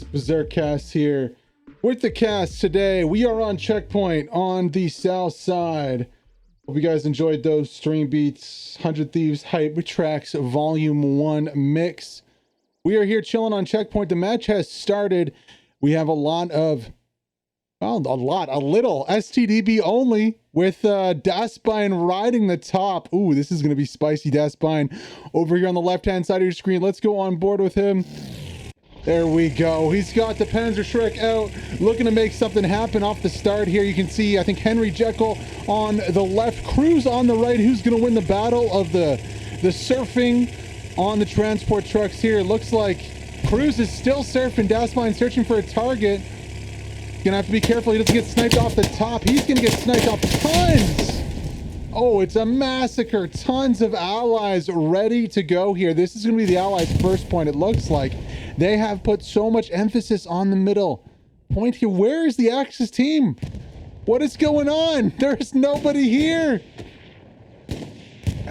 BERSERKASTS here with the cast today. We are on checkpoint on the south side. Hope you guys enjoyed those stream beats. 100 Thieves Hype Tracks Volume 1 mix. We are here chilling on checkpoint. The match has started. We have a little STDB only with Dasbine riding the top. Ooh, this is going to be spicy. Dasbine over here on the left-hand side of your screen. Let's go on board with him. There we go. He's got the Panzerschreck out, looking to make something happen off the start here. You can see, I think, Henry Jekyll on the left, Cruz on the right. Who's going to win the battle of the surfing on the transport trucks here? It looks like Cruz is still surfing. Dasbine searching for a target. Gonna have to be careful he doesn't get sniped off the top. He's gonna get sniped off tons. Oh, it's a massacre. Tons of allies ready to go here. This is gonna be the allies' first point. It looks like they have put so much emphasis on the middle point here. Where is the Axis team? What is going on? There's nobody here.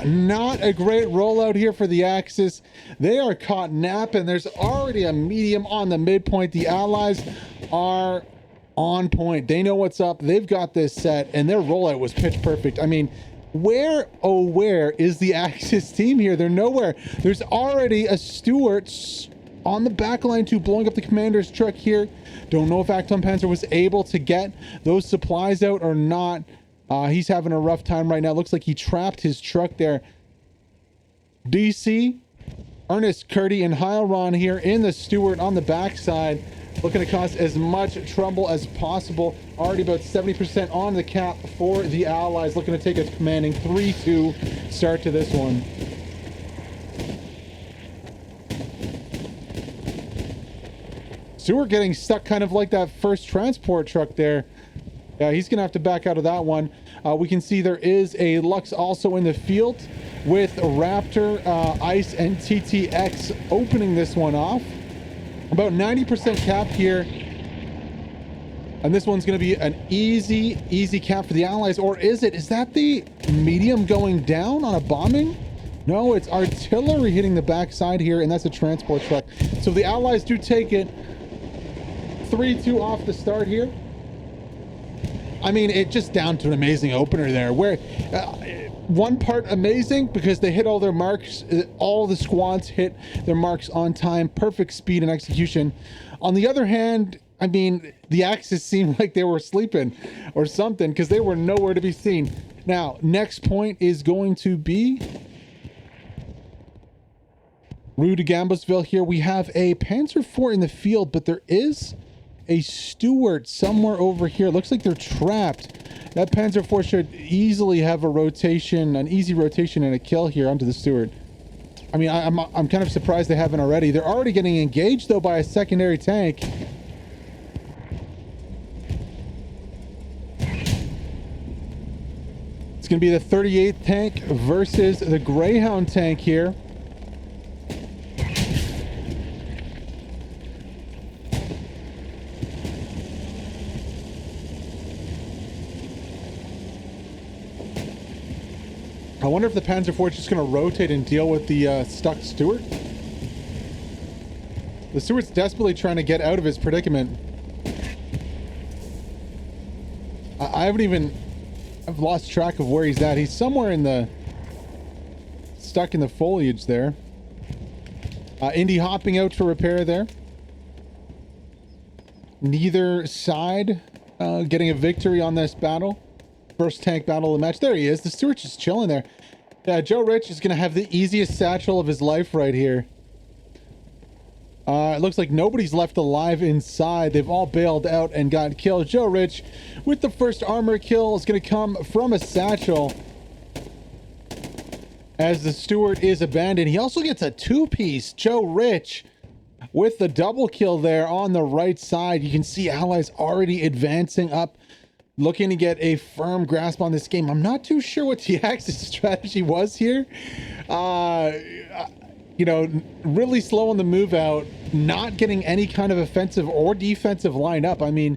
Not a great rollout here for the Axis. They are caught napping. There's already a medium on the midpoint. The allies are on point. They know what's up. They've got this set, and their rollout was pitch perfect. I mean, where is the Axis team here? They're nowhere. There's already a Stewart on the back line too, blowing up the commander's truck here. Don't know if Acton Panzer was able to get those supplies out or not. He's having a rough time right now. Looks like he trapped his truck there. DC, Ernest, Curdy, and Hylron here in the Stewart on the backside, looking to cause as much trouble as possible. Already about 70% on the cap for the allies, looking to take a commanding 3-2 start to this one. Stewart getting stuck kind of like that first transport truck there. Yeah, he's gonna have to back out of that one. We can see there is a Lux also in the field with Raptor, Ice, and TTX opening this one off. About 90% cap here. And this one's going to be an easy cap for the allies. Or is it? Is that the medium going down on a bombing? No, it's artillery hitting the backside here, and that's a transport truck. So the allies do take it. 3-2 off the start here. I mean, it just down to an amazing opener there. Where one part amazing because they hit all their marks. All the squads hit their marks on time. Perfect speed and execution. On the other hand, I mean, the Axis seemed like they were sleeping or something because they were nowhere to be seen. Now, next point is going to be Rue de Gambasville here. We have a Panzer IV in the field, but there is a Stewart somewhere over here. Looks like they're trapped. That Panzer IV should easily have a rotation, an easy rotation and a kill here onto the Stewart. I mean, I'm kind of surprised they haven't already. They're already getting engaged though by a secondary tank. It's going to be the 38th tank versus the Greyhound tank here. I wonder if the Panzer IV is just going to rotate and deal with the stuck Stewart. The Stewart's desperately trying to get out of his predicament. I've lost track of where he's at. He's somewhere in the... stuck in the foliage there. Indy hopping out to repair there. Neither side getting a victory on this battle. First tank battle of the match. There he is. The Stewart's just chilling there. Yeah, Joe Rich is going to have the easiest satchel of his life right here. It looks like nobody's left alive inside. They've all bailed out and got killed. Joe Rich with the first armor kill is going to come from a satchel as the Stewart is abandoned. He also gets a two-piece. Joe Rich with the double kill there on the right side. You can see allies already advancing up, looking to get a firm grasp on this game. I'm not too sure what the Axis strategy was here. You know, really slow on the move out, not getting any kind of offensive or defensive lineup. I mean,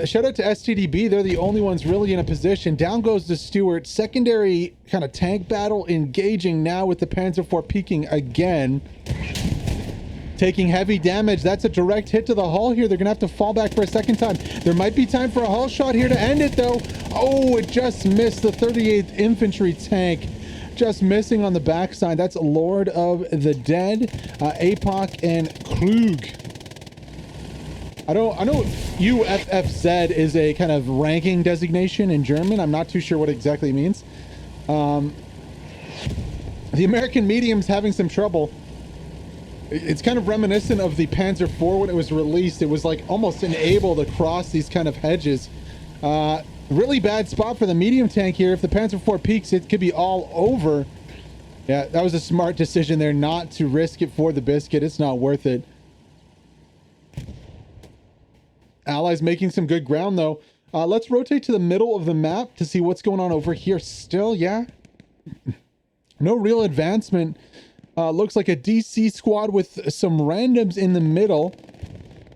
shout out to STDB. They're the only ones really in a position. Down goes the Stewart. Secondary kind of tank battle engaging now with the Panzer IV peeking again. taking heavy damage. That's a direct hit to the hull here. They're gonna have to fall back for a second time. There might be time for a hull shot here to end it though. Oh, it just missed the 38th Infantry tank. Just missing on the backside. That's Lord of the Dead, APOC and Krug. I know UFFZ is a kind of ranking designation in German. I'm not too sure what exactly it means. The American medium's having some trouble. It's kind of reminiscent of the Panzer IV when it was released. It was like almost unable to cross these kind of hedges. Really bad spot for the medium tank here. If the Panzer IV peaks, it could be all over. Yeah, that was a smart decision there not to risk it for the biscuit. It's not worth it. Allies making some good ground though. Let's rotate to the middle of the map to see what's going on over here. Still, yeah, no real advancement. Looks like a DC squad with some randoms in the middle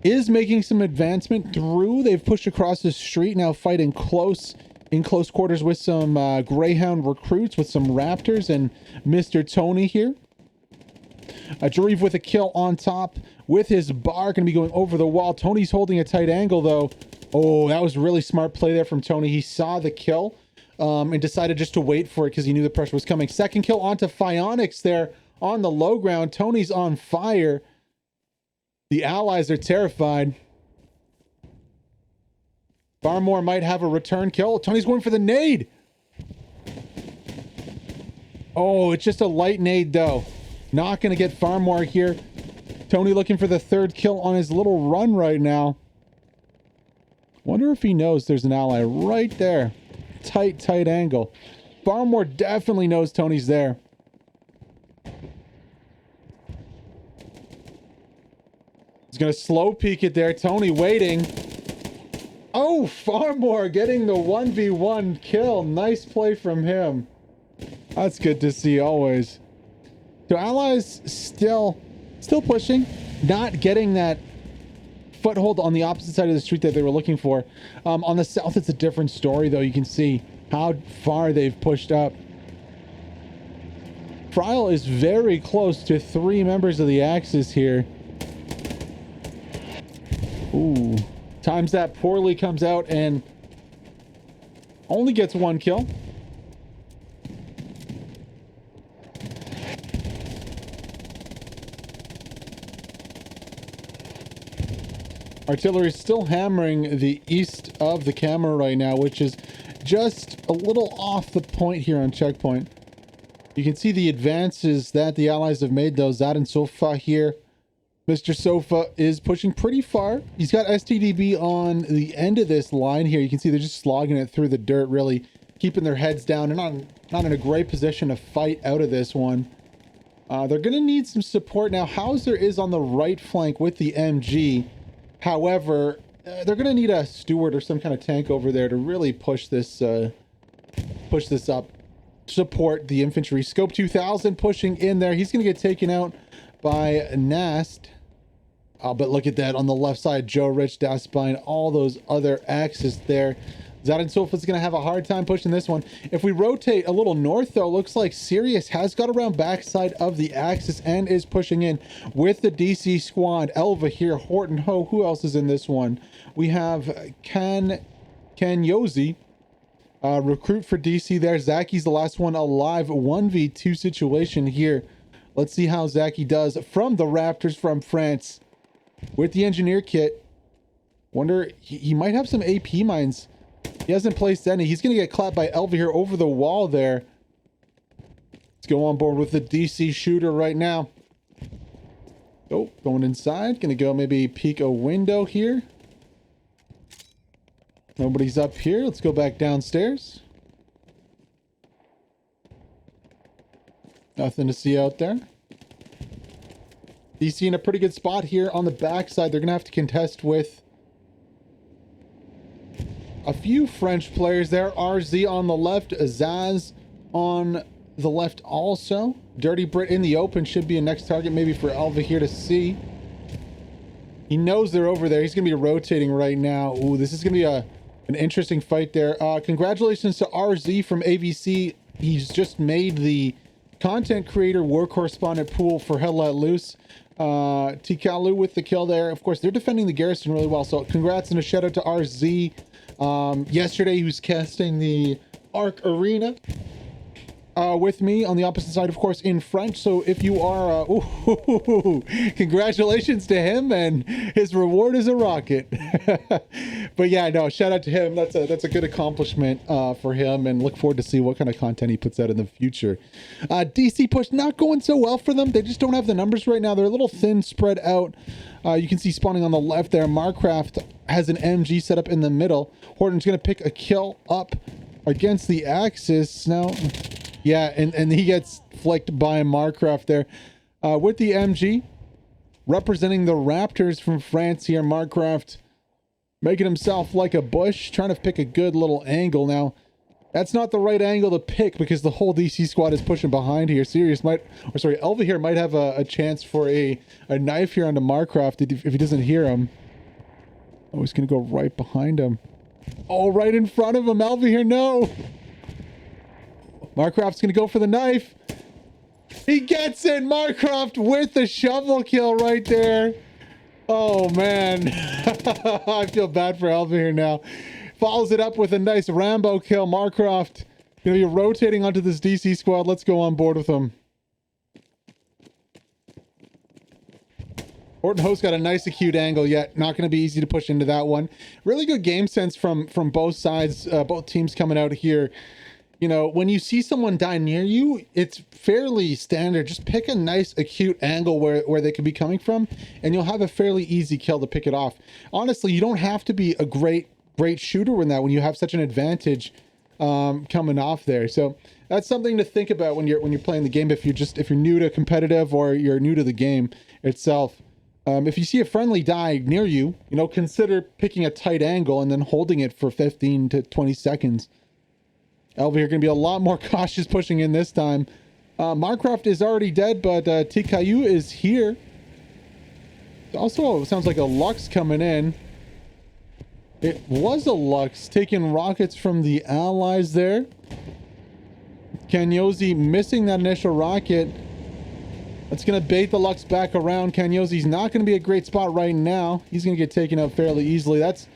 is making some advancement through. They've pushed across the street, now fighting in close quarters with some Greyhound recruits, with some Raptors and Mr. Tony here. Jarif with a kill on top with his bar, going to be going over the wall. Tony's holding a tight angle though. Oh, that was really smart play there from Tony. He saw the kill and decided just to wait for it because he knew the pressure was coming. Second kill onto Phionics there on the low ground. Tony's on fire. The allies are terrified. Farmore might have a return kill. Tony's going for the nade. Oh, it's just a light nade though. Not going to get Farmore here. Tony looking for the third kill on his little run right now. Wonder if he knows there's an ally right there. Tight angle. Farmore definitely knows Tony's there. He's going to slow peek it there. Tony waiting. Oh, Farmore getting the 1v1 kill. Nice play from him. That's good to see always. So allies still pushing, not getting that foothold on the opposite side of the street that they were looking for. On the south, it's a different story though. You can see how far they've pushed up. Friel is very close to 3 members of the Axis here. Ooh, times that poorly, comes out and only gets 1 kill. Artillery still hammering the east of the camera right now, which is just a little off the point here on checkpoint. You can see the advances that the allies have made though. Zad and Sofa here. Mr. Sofa is pushing pretty far. He's got STDB on the end of this line here. You can see they're just slogging it through the dirt, really keeping their heads down. They're not in a great position to fight out of this one. They're going to need some support now. Hauser is on the right flank with the MG. However, they're going to need a Steward or some kind of tank over there to really push this up. Support the infantry. Scope 2000 pushing in there. He's going to get taken out by Nast. But look at that on the left side. Joe Rich, Daspine, all those other Axis there. Zad Sofa's going to have a hard time pushing this one. If we rotate a little north, though, looks like Sirius has got around backside of the Axis and is pushing in with the DC squad. Elva here, Horton Ho. Who else is in this one? We have Kanyozi, recruit for DC there. Zaki's the last one alive. 1v2 situation here. Let's see how Zaki does from the Raptors from France with the engineer kit. Wonder, he might have some AP mines. He hasn't placed any. He's going to get clapped by Elva here over the wall there. Let's go on board with the DC shooter right now. Oh, going inside. Going to go maybe peek a window here. Nobody's up here. Let's go back downstairs. Nothing to see out there. DC in a pretty good spot here on the backside. They're going to have to contest with a few French players there. RZ on the left, Azaz on the left also. Dirty Brit in the open should be a next target maybe for Elva here to see. He knows they're over there. He's going to be rotating right now. Ooh, this is going to be an interesting fight there. Congratulations to RZ from AVC. He's just made the content creator war correspondent pool for Hell Let Loose. Tikalu with the kill there. Of course, they're defending the garrison really well. So congrats and a shout out to RZ. Yesterday he was casting the Arc Arena with me on the opposite side, of course, in French. So if you are, congratulations to him, and his reward is a rocket. But yeah, no, shout out to him. That's a good accomplishment for him, and look forward to see what kind of content he puts out in the future. DC push not going so well for them. They just don't have the numbers right now. They're a little thin, spread out. You can see spawning on the left there. Marcraft has an MG set up in the middle. Horton's going to pick a kill up against the Axis now. Yeah, and he gets flicked by Marcraft there with the MG. Representing the Raptors from France here, Marcraft making himself like a bush, trying to pick a good little angle. Now, that's not the right angle to pick because the whole DC squad is pushing behind here. Elva here might have a chance for a knife here onto Marcraft if he doesn't hear him. Oh, he's going to go right behind him. Oh, right in front of him. Elva here, no. Marcraft's going to go for the knife. He gets it. Marcraft with the shovel kill right there. Oh, man. I feel bad for Elva here now. Follows it up with a nice Rambo kill. Marcraft going to be rotating onto this DC squad. Let's go on board with him. Horton Host got a nice acute angle, yet not going to be easy to push into that one. Really good game sense from both sides, both teams coming out here. You know, when you see someone die near you, it's fairly standard. Just pick a nice acute angle where they could be coming from, and you'll have a fairly easy kill to pick it off. Honestly, you don't have to be a great shooter when you have such an advantage coming off there. So that's something to think about when you're playing the game. If you're new to competitive or you're new to the game itself. If you see a friendly die near you, consider picking a tight angle and then holding it for 15 to 20 seconds. Elva here going to be a lot more cautious pushing in this time. Marcraft is already dead, but Tikayu is here. Also, it sounds like a Lux coming in. It was a Lux taking rockets from the allies there. Kanyozi missing that initial rocket. That's going to bait the Lux back around. Kanyozi's not going to be a great spot right now. He's going to get taken out fairly easily. That's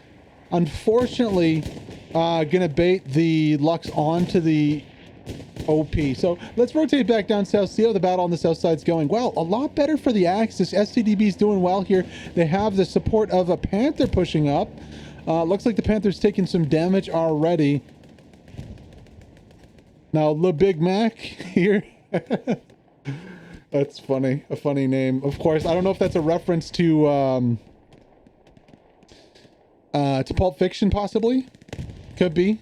unfortunately going to bait the Lux onto the OP. So let's rotate back down south, see how the battle on the south side's going. Well, a lot better for the Axis. SCDB's doing well here. They have the support of a Panther pushing up. Looks like the Panther's taking some damage already. Now, Le Big Mac here. That's funny. A funny name. Of course, I don't know if that's a reference to Pulp Fiction, possibly. Could be.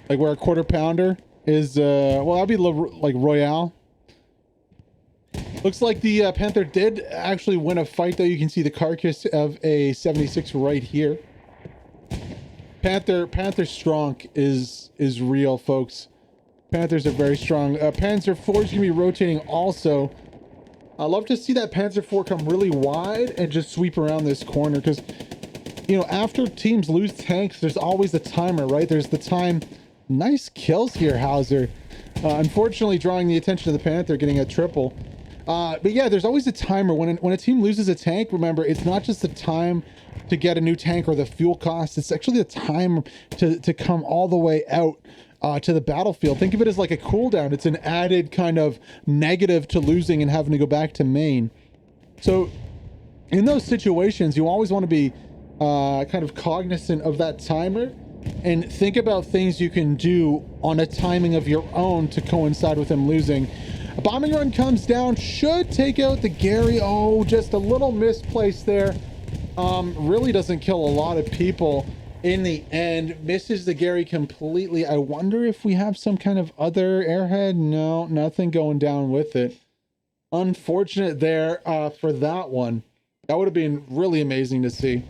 Like where a quarter pounder is, well, that'd be like Royale. Looks like the Panther did actually win a fight, though. You can see the carcass of a 76 right here. Panther strong is real, folks. Panthers are very strong. Panzer IV is going to be rotating also. I love to see that Panzer IV come really wide and just sweep around this corner because, after teams lose tanks, there's always a timer, right? There's the time. Nice kills here, Hauser. Unfortunately, drawing the attention of the Panther, getting a triple. But yeah, there's always a timer. When a team loses a tank, remember, it's not just the time to get a new tank or the fuel cost. It's actually the time to come all the way out to the battlefield. Think of it as like a cooldown. It's an added kind of negative to losing and having to go back to main. So in those situations, you always want to be kind of cognizant of that timer and think about things you can do on a timing of your own to coincide with them losing. A bombing run comes down, should take out the Gary. Oh, just a little misplaced there. Really doesn't kill a lot of people in the end. Misses the Gary completely. I wonder if we have some kind of other airhead. No, nothing going down with it. Unfortunate there for that one. That would have been really amazing to see.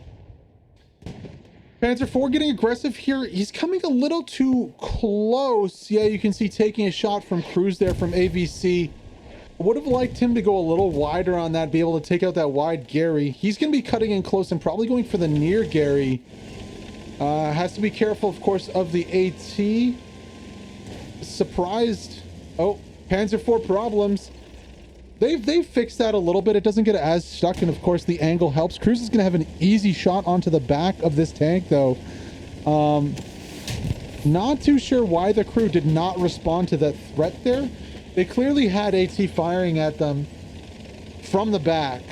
Panzer IV getting aggressive here. He's coming a little too close. Yeah, you can see taking a shot from Cruz there from AVC. I would have liked him to go a little wider on that, be able to take out that wide Gary. He's going to be cutting in close and probably going for the near Gary. Has to be careful, of course, of the AT. surprised. Oh, Panzer IV problems. They've fixed that a little bit. It doesn't get as stuck, and of course the angle helps. Cruz is going to have an easy shot onto the back of this tank, though. Not too sure why the crew did not respond to that threat there. They clearly had AT firing at them from the back.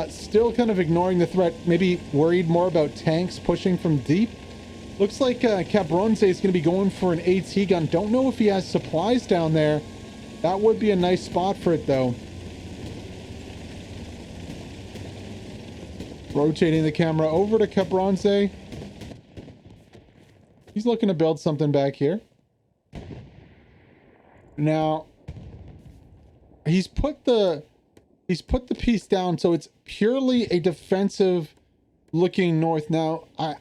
Still kind of ignoring the threat, maybe worried more about tanks pushing from deep. Looks like Cabronze is going to be going for an AT gun. Don't know if he has supplies down there. That would be a nice spot for it, though. Rotating the camera over to Cabronze. He's looking to build something back here. Now, he's put the piece down, so it's purely a defensive looking north. Now, I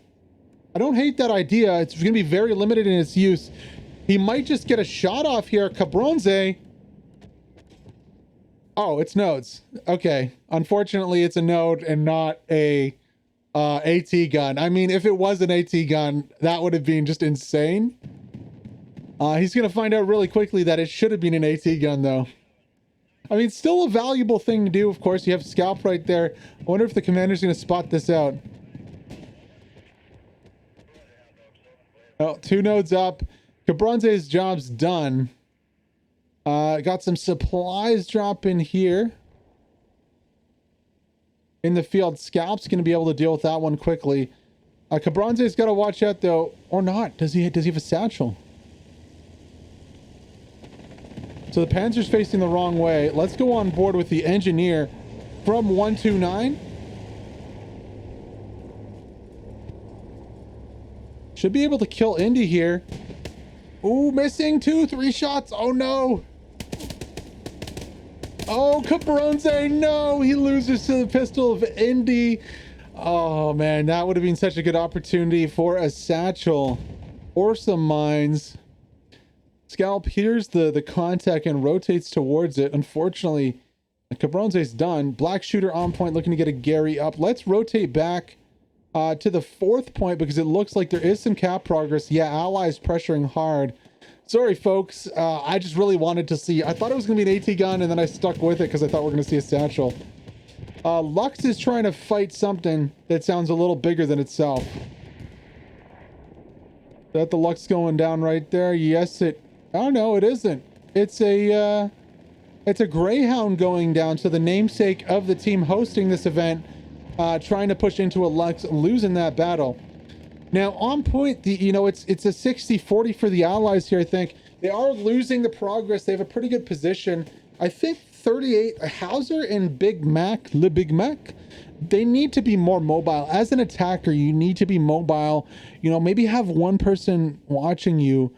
don't hate that idea. It's going to be very limited in its use. He might just get a shot off here. Cabronze. Oh, it's nodes. Okay. Unfortunately, it's a node and not a AT gun. I mean, if it was an AT gun, that would have been just insane. He's going to find out really quickly that it should have been an AT gun, though. I mean, still a valuable thing to do, of course. You have Scalp right there. I wonder if the commander's going to spot this out. Oh, 2 nodes up. Cabronze's job's done. Got some supplies drop in here. In the field, Scalp's going to be able to deal with that one quickly. Cabronze's got to watch out, though. Or not. Does he have a satchel? So the Panzer's facing the wrong way. Let's go on board with the engineer from 129. Should be able to kill Indy here. Ooh, missing 3 shots. Oh, no. Oh, Cabronze, no. He loses to the pistol of Indy. Oh, man, that would have been such a good opportunity for a satchel or some mines. Scalp hears the contact and rotates towards it. Unfortunately, Cabronze's done. Black shooter on point, looking to get a Gary up. Let's rotate back to the 4th point because it looks like there is some cap progress. Yeah, allies pressuring hard. Sorry, folks. I just really wanted to see. I thought it was going to be an AT gun, and then I stuck with it because I thought we were going to see a satchel. Lux is trying to fight something that sounds a little bigger than itself. Is that the Lux going down right there? Yes, it... Oh, no, it isn't. It's a Greyhound going down. So the namesake of the team hosting this event, trying to push into a Lux, losing that battle. Now, on point, it's a 60-40 for the allies here, I think. They are losing the progress. They have a pretty good position. I think 38, Hauser and Big Mac, Le Big Mac, they need to be more mobile. As an attacker, you need to be mobile. Maybe have one person watching you,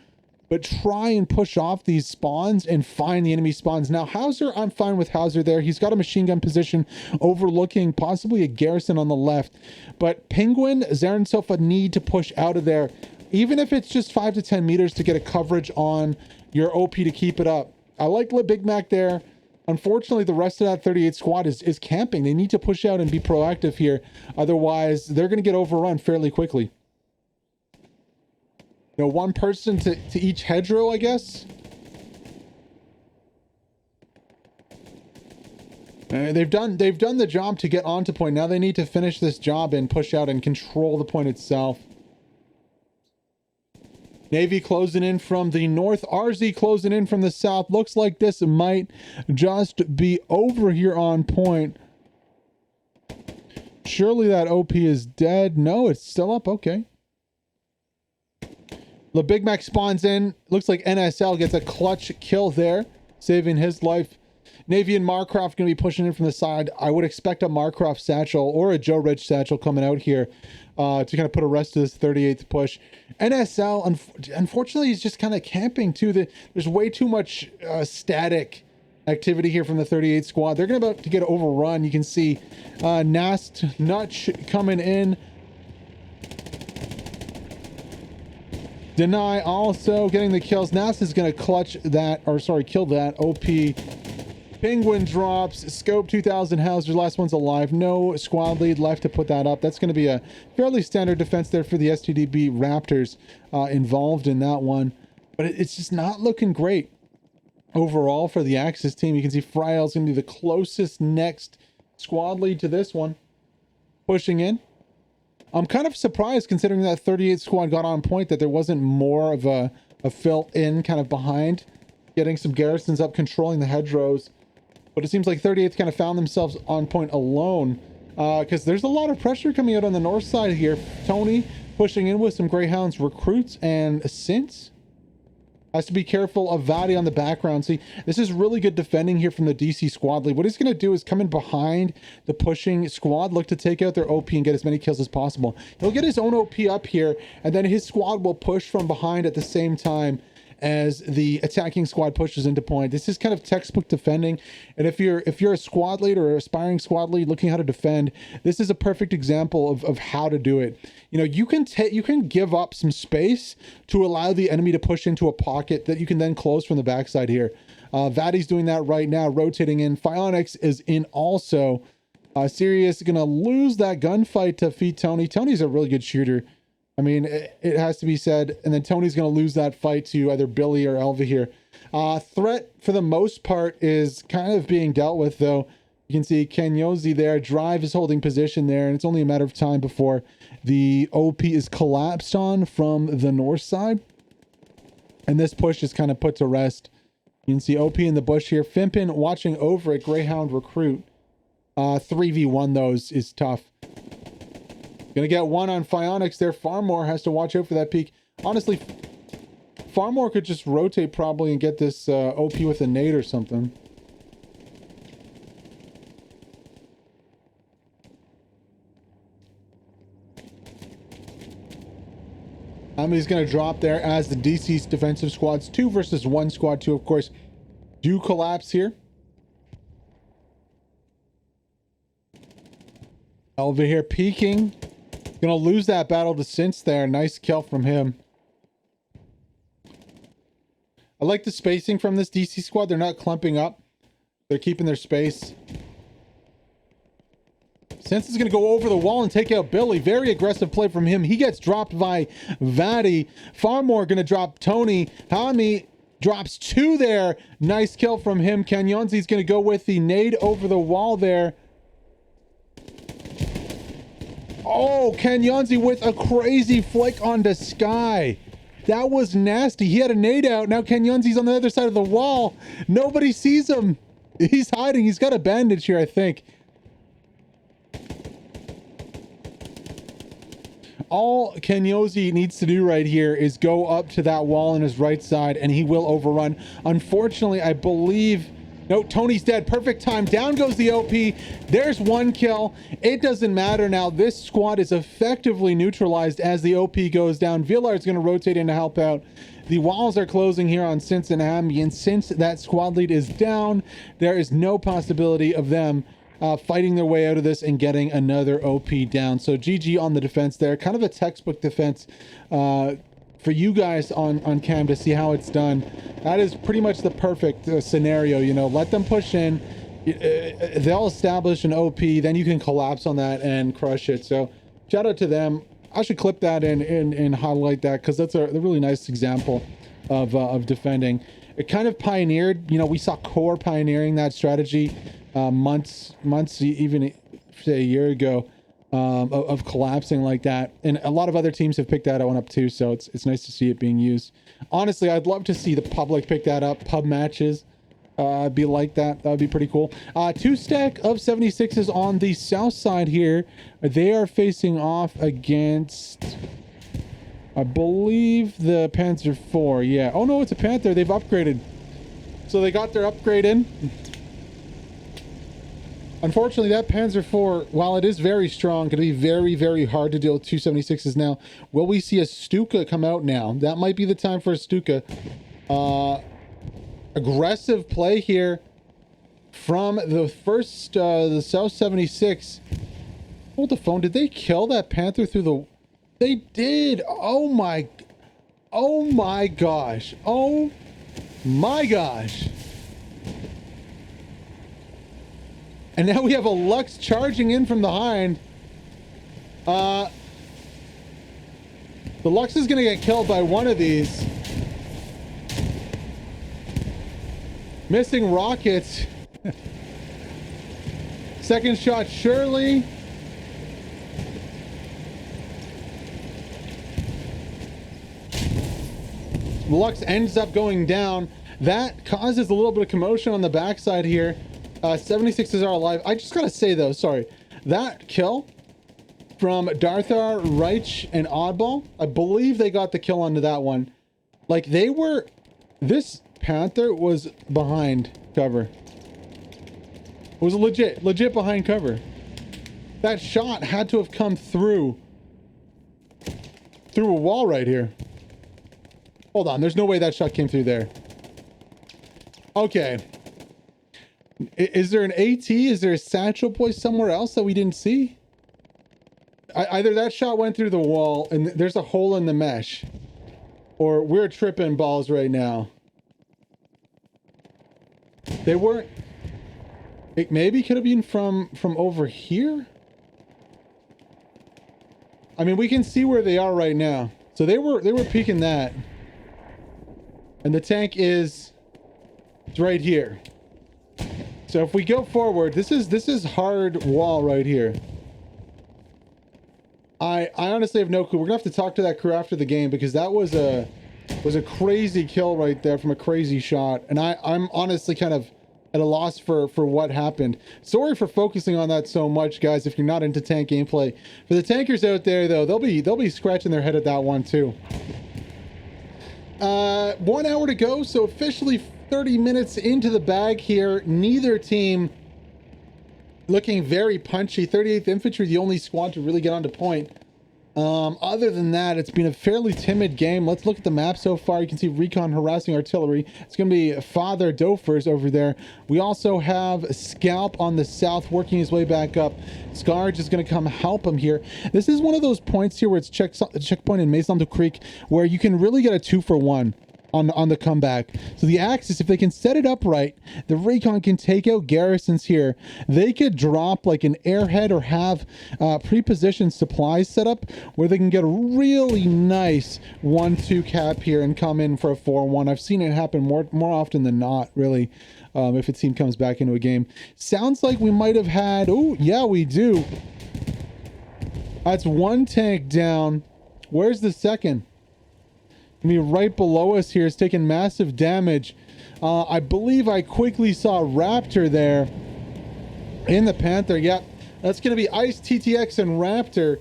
but try and push off these spawns and find the enemy spawns. Now, Hauser, I'm fine with Hauser there. He's got a machine gun position overlooking possibly a garrison on the left. But Penguin, Zarin Sofa need to push out of there, even if it's just 5 to 10 meters to get a coverage on your OP to keep it up. I like Le Big Mac there. Unfortunately, the rest of that 38 squad is camping. They need to push out and be proactive here. Otherwise, they're going to get overrun fairly quickly. One person to each hedgerow, I guess. They've done the job to get onto point. Now they need to finish this job and push out and control the point itself. Navy closing in from the north. RZ closing in from the south. Looks like this might just be over here on point. Surely that OP is dead. No, it's still up. Okay. The Big Mac spawns in. Looks like NSL gets a clutch kill there, saving his life. Navy and Marcroft going to be pushing in from the side. I would expect a Marcroft satchel or a Joe Rich satchel coming out here to kind of put a rest to this 38th push. NSL, unfortunately, is just kind of camping too. There's way too much static activity here from the 38th squad. They're going to about to get overrun. You can see Nast Nutch coming in. Deny also getting the kills. Nast is going to clutch that, or sorry, kill that. OP. Penguin drops. Scope 2000 Hauser. Last one's alive. No squad lead left to put that up. That's going to be a fairly standard defense there for the STDB Raptors involved in that one. but it's just not looking great overall for the Axis team. You can see Friel's going to be the closest next squad lead to this one, pushing in. I'm kind of surprised considering that 38 squad got on point that there wasn't more of a fill in kind of behind, getting some garrisons up, controlling the hedgerows. But it seems like 38th kind of found themselves on point alone, because there's a lot of pressure coming out on the north side here. Tony pushing in with some Greyhounds recruits, and Sainte has to be careful of Vadi on the background. See, this is really good defending here from the DC squad lead. What he's going to do is come in behind the pushing squad, look to take out their OP and get as many kills as possible. He'll get his own OP up here, and then his squad will push from behind at the same time as the attacking squad pushes into point. This is kind of textbook defending, and if you're a squad lead or an aspiring squad lead looking how to defend, this is a perfect example of how to do it. You know, you can give up some space to allow the enemy to push into a pocket that you can then close from the backside here. Vadi's doing that right now, rotating in. Phyonix is in also. Sirius is gonna lose that gunfight to defeat Tony. Tony's a really good shooter, I mean, it has to be said. And then Tony's going to lose that fight to either Billy or Elva here. Threat, for the most part, is kind of being dealt with, though. You can see Kenyozi there. Drive is holding position there, and it's only a matter of time before the OP is collapsed on from the north side. And this push is kind of put to rest. You can see OP in the bush here. Fimpin watching over at Greyhound Recruit. 3v1 those is tough. Gonna get one on Phyonix there. Farmore has to watch out for that peak. Honestly, Farmore could just rotate probably and get this OP with a nade or something. He's gonna drop there as the DC's defensive squads, 2 versus 1 squad 2, of course, do collapse here. Elva here peeking. Gonna lose that battle to Sainte there. Nice kill from him. I like the spacing from this DC squad. They're not clumping up. They're keeping their space. Sainte is gonna go over the wall and take out Billy. Very aggressive play from him. He gets dropped by Vadi. Farmore gonna drop Tony. Hami drops 2 there. Nice kill from him. Kenyonzi's gonna go with the nade over the wall there. Oh, Kenyonzi with a crazy flick onto Sky. That was nasty. He had a nade out. Now Kenyonzi's on the other side of the wall. Nobody sees him. He's hiding. He's got a bandage here, I think. All Kenyozi needs to do right here is go up to that wall on his right side, and he will overrun. Unfortunately, I believe... No, Tony's dead. Perfect time. Down goes the OP. There's 1 kill. It doesn't matter now. This squad is effectively neutralized as the OP goes down. Villar's going to rotate in to help out. The walls are closing here on Sainte and Hami, and since that squad lead is down, there is no possibility of them fighting their way out of this and getting another OP down. So GG on the defense there. Kind of a textbook defense for you guys on cam to see how it's done. That is pretty much the perfect scenario. You know, let them push in, they'll establish an OP, then you can collapse on that and crush it. So shout out to them. I should clip that and highlight that, because that's a really nice example of defending. It kind of pioneered, you know, we saw Core pioneering that strategy months, even say a year ago, of collapsing like that, and a lot of other teams have picked that one up too, so it's nice to see it being used. Honestly, I'd love to see the public pick that up. Pub matches be like that. That would be pretty cool. 2 stack of 76s on the south side here. They are facing off against, I believe, the Panzer IV. Yeah. Oh no, it's a Panther. They've upgraded, so they got their upgrade in. Unfortunately, that Panzer IV, while it is very strong, going to be very, very hard to deal with 276s now. Will we see a Stuka come out now? That might be the time for a Stuka. Aggressive play here from the first, the South 76. Hold the phone. Did they kill that Panther through the... They did! Oh my gosh. Oh my gosh. And now we have a Lux charging in from behind. The Lux is going to get killed by one of these. Missing rockets. Second shot, surely. Lux ends up going down. That causes a little bit of commotion on the backside here. 76s are alive. I just gotta say though, sorry, that kill from Darthar, Reich, and Oddball, I believe they got the kill onto that one. Like they were, this Panther was behind cover. It was legit behind cover. That shot had to have come through a wall right here. Hold on, there's no way that shot came through there. Okay. Is there an AT? Is there a Satchel Boy somewhere else that we didn't see? Either that shot went through the wall and there's a hole in the mesh, or we're tripping balls right now. They weren't... It maybe could have been from over here? I mean, we can see where they are right now. So they were peeking that. And the tank is right here. So if we go forward, this is hard wall right here. I honestly have no clue. We're gonna have to talk to that crew after the game, because that was a crazy kill right there from a crazy shot. And I'm honestly kind of at a loss for what happened. Sorry for focusing on that so much, guys, if you're not into tank gameplay. For the tankers out there though, they'll be scratching their head at that one too. 1 hour to go, so officially 30 minutes into the bag here. Neither team looking very punchy. 38th Infantry, the only squad to really get onto point. Other than that, it's been a fairly timid game. Let's look at the map so far. You can see Recon harassing artillery. It's going to be Father Dofers over there. We also have Scalp on the south working his way back up. Scarge is going to come help him here. This is one of those points here where it's checkpoint in Maison du Creek where you can really get a 2-for-1 on the comeback. So the Axis, if they can set it up right, the Recon can take out garrisons here. They could drop like an airhead or have pre-positioned supplies set up where they can get a really nice 1-2 cap here and come in for a 4-1. I've seen it happen more often than not, really, if a team comes back into a game. Sounds like we might have had... Oh, yeah, we do. That's one tank down. Where's the second? I mean, right below us here is taking massive damage. I believe I quickly saw Raptor there in the Panther. Yep, that's going to be Ice, TTX, and Raptor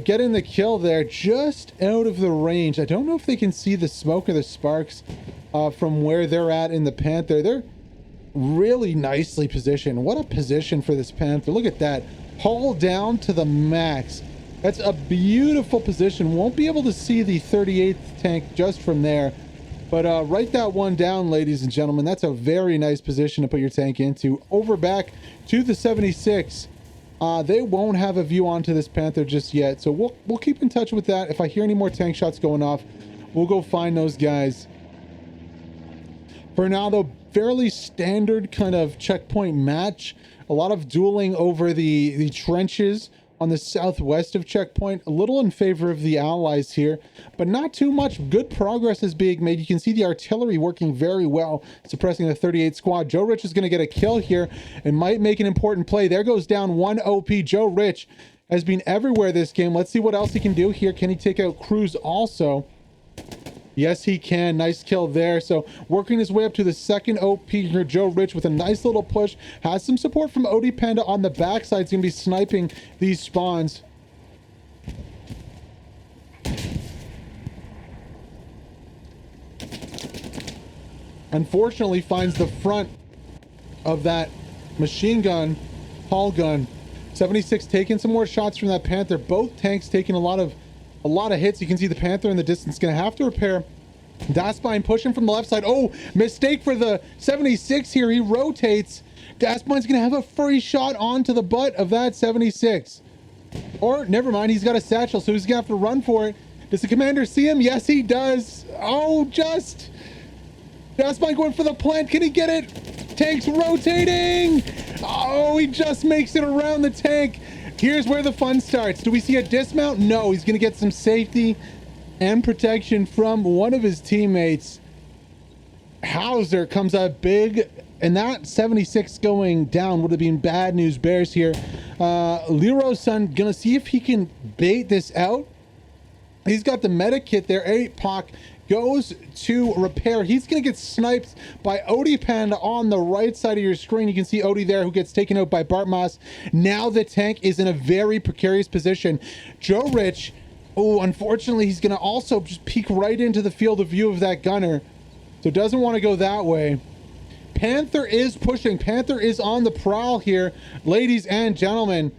getting the kill there just out of the range. I don't know if they can see the smoke or the sparks from where they're at in the Panther. They're really nicely positioned. What a position for this Panther. Look at that. Hull down to the max. That's a beautiful position. Won't be able to see the 38th tank just from there. But write that one down, ladies and gentlemen. That's a very nice position to put your tank into. Over back to the 76. They won't have a view onto this Panther just yet. So we'll keep in touch with that. If I hear any more tank shots going off, we'll go find those guys. For now, though, fairly standard kind of checkpoint match. A lot of dueling over the trenches on the southwest of checkpoint, a little in favor of the allies here, but not too much. Good progress is being made. You can see the artillery working very well, suppressing the 38 squad. Joe Rich is going to get a kill here and might make an important play. There goes down one OP. Joe Rich has been everywhere this game. Let's see what else he can do here. Can he take out Cruz also? Yes, he can. Nice kill there. So working his way up to the second OP here, Joe Rich with a nice little push. Has some support from Odie Panda on the backside. He's going to be sniping these spawns. Unfortunately, finds the front of that machine gun, haul gun. 76 taking some more shots from that Panther. Both tanks taking a lot of hits. You can see the Panther in the distance. Gonna have to repair. Daspine pushing from the left side. Oh, mistake for the 76 here. He rotates. Daspine's gonna have a free shot onto the butt of that 76. Or never mind, he's got a satchel, so he's gonna have to run for it. Does the commander see him? Yes, he does. Oh, just Daspine going for the plant. Can he get it? Tank's rotating. Oh, he just makes it around the tank. Here's where the fun starts. Do we see a dismount? No, he's going to get some safety and protection from one of his teammates. Hauser comes up big, and that 76 going down would have been bad news bears here. Leroy's son gonna see if he can bait this out. He's got the meta kit there. 8-Pac goes to repair. He's going to get sniped by Odie Panda on the right side of your screen. You can see Odie there, who gets taken out by Bartmas. Now the tank is in a very precarious position. Joe Rich, oh, unfortunately, he's going to also just peek right into the field of view of that gunner. So doesn't want to go that way. Panther is pushing. Panther is on the prowl here, ladies and gentlemen.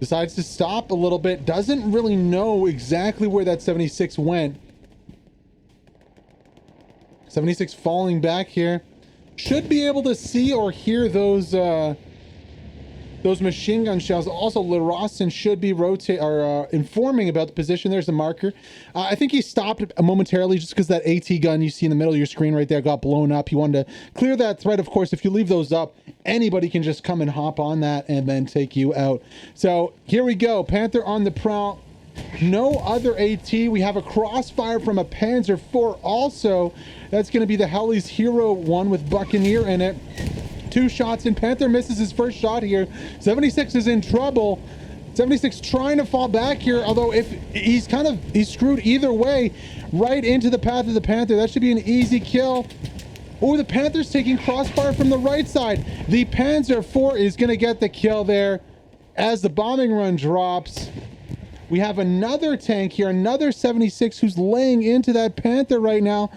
Decides to stop a little bit. Doesn't really know exactly where that 76 went. 76 falling back here. Should be able to see or hear those machine gun shells. Also, LeRossin should be informing about the position. There's the marker. I think he stopped momentarily just because that AT gun you see in the middle of your screen right there got blown up. He wanted to clear that thread. Of course, if you leave those up, anybody can just come and hop on that and then take you out. So here we go. Panther on the prowl. No other AT. We have a crossfire from a Panzer IV also. That's going to be the Helly's Hero one with Buccaneer in it. 2 shots, and Panther misses his first shot here. 76 is in trouble. 76 trying to fall back here, although if he's screwed either way, right into the path of the Panther. That should be an easy kill. Oh, the Panther's taking crossfire from the right side. The Panzer IV is going to get the kill there as the bombing run drops. We have another tank here, another 76 who's laying into that Panther right now.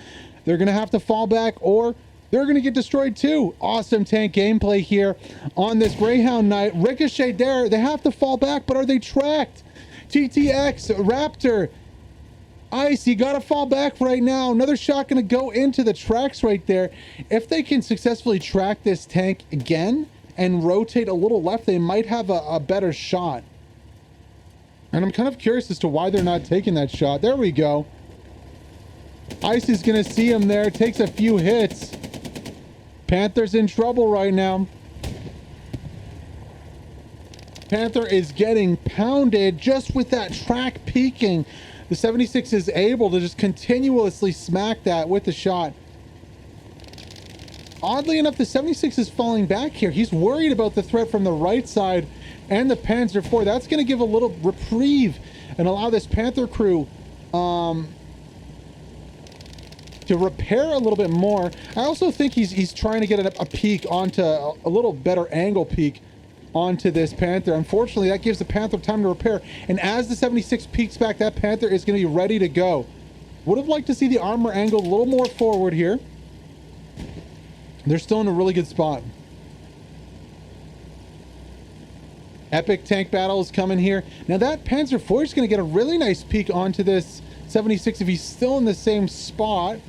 They're going to have to fall back or they're going to get destroyed too. Awesome tank gameplay here on this Greyhound Night. Ricochet there. They have to fall back, but are they tracked? TTX, Raptor, Ice, you got to fall back right now. Another shot going to go into the tracks right there. If they can successfully track this tank again and rotate a little left, they might have a better shot. And I'm kind of curious as to why they're not taking that shot. There we go. Ice is going to see him there. Takes a few hits. Panther's in trouble right now. Panther is getting pounded just with that track peaking. The 76 is able to just continuously smack that with the shot. Oddly enough, the 76 is falling back here. He's worried about the threat from the right side and the Panzer IV. That's going to give a little reprieve and allow this Panther crew to repair a little bit more. I also think he's trying to get a peek onto a little better angle peek onto this Panther. Unfortunately, that gives the Panther time to repair. And as the 76 peeks back, that Panther is going to be ready to go. Would have liked to see the armor angled a little more forward here. They're still in a really good spot. Epic tank battle is coming here. Now that Panzer IV is going to get a really nice peek onto this 76 if he's still in the same spot.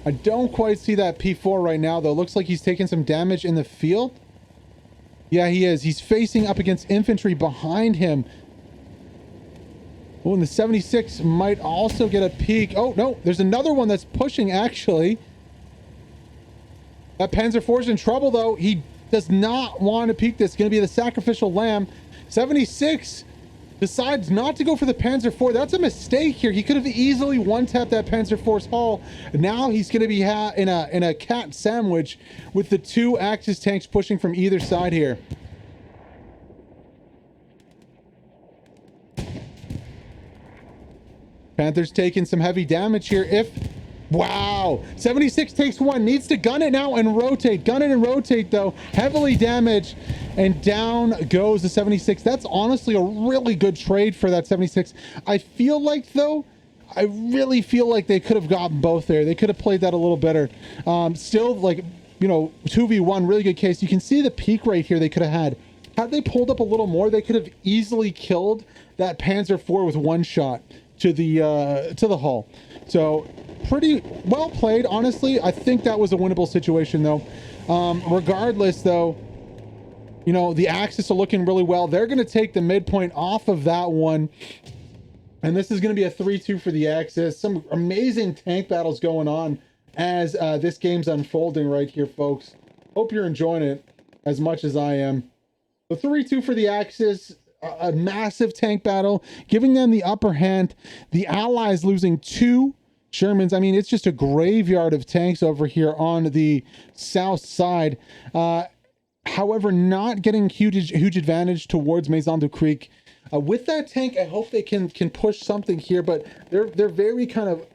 I don't quite see that P4 right now, though. Looks like he's taking some damage in the field. Yeah, he is. He's facing up against infantry behind him. Oh, and the 76 might also get a peek. Oh, no. There's another one that's pushing, actually. That Panzer IV is in trouble, though. He does not want to peek this. It's going to be the sacrificial lamb. 76 decides not to go for the Panzer IV. That's a mistake here. He could have easily one-tapped that Panzer IV's hull. Now he's going to be in a cat sandwich with the 2 Axis tanks pushing from either side here. Panther's taking some heavy damage here. Wow, 76 takes one, needs to gun it now and rotate. Gun it and rotate, though. Heavily damaged, and down goes the 76. That's honestly a really good trade for that 76. I feel like, though, I really feel like they could have gotten both there. They could have played that a little better. Still, like, you know, 2v1, really good case. You can see the peak right here they could have had. Had they pulled up a little more, they could have easily killed that Panzer IV with one shot to the hull. So pretty well played, honestly. I think that was a winnable situation, though. Regardless, though, you know, the Axis are looking really well. They're going to take the midpoint off of that one, and this is going to be a 3-2 for the Axis. Some amazing tank battles going on as this game's unfolding right here, folks. Hope you're enjoying it as much as I am. The 3-2 for the Axis. a massive tank battle, giving them the upper hand. The Allies losing 2 Shermans. I mean, it's just a graveyard of tanks over here on the south side. However, not getting huge advantage towards Maison du Creek. With that tank, I hope they can push something here, but they're very kind of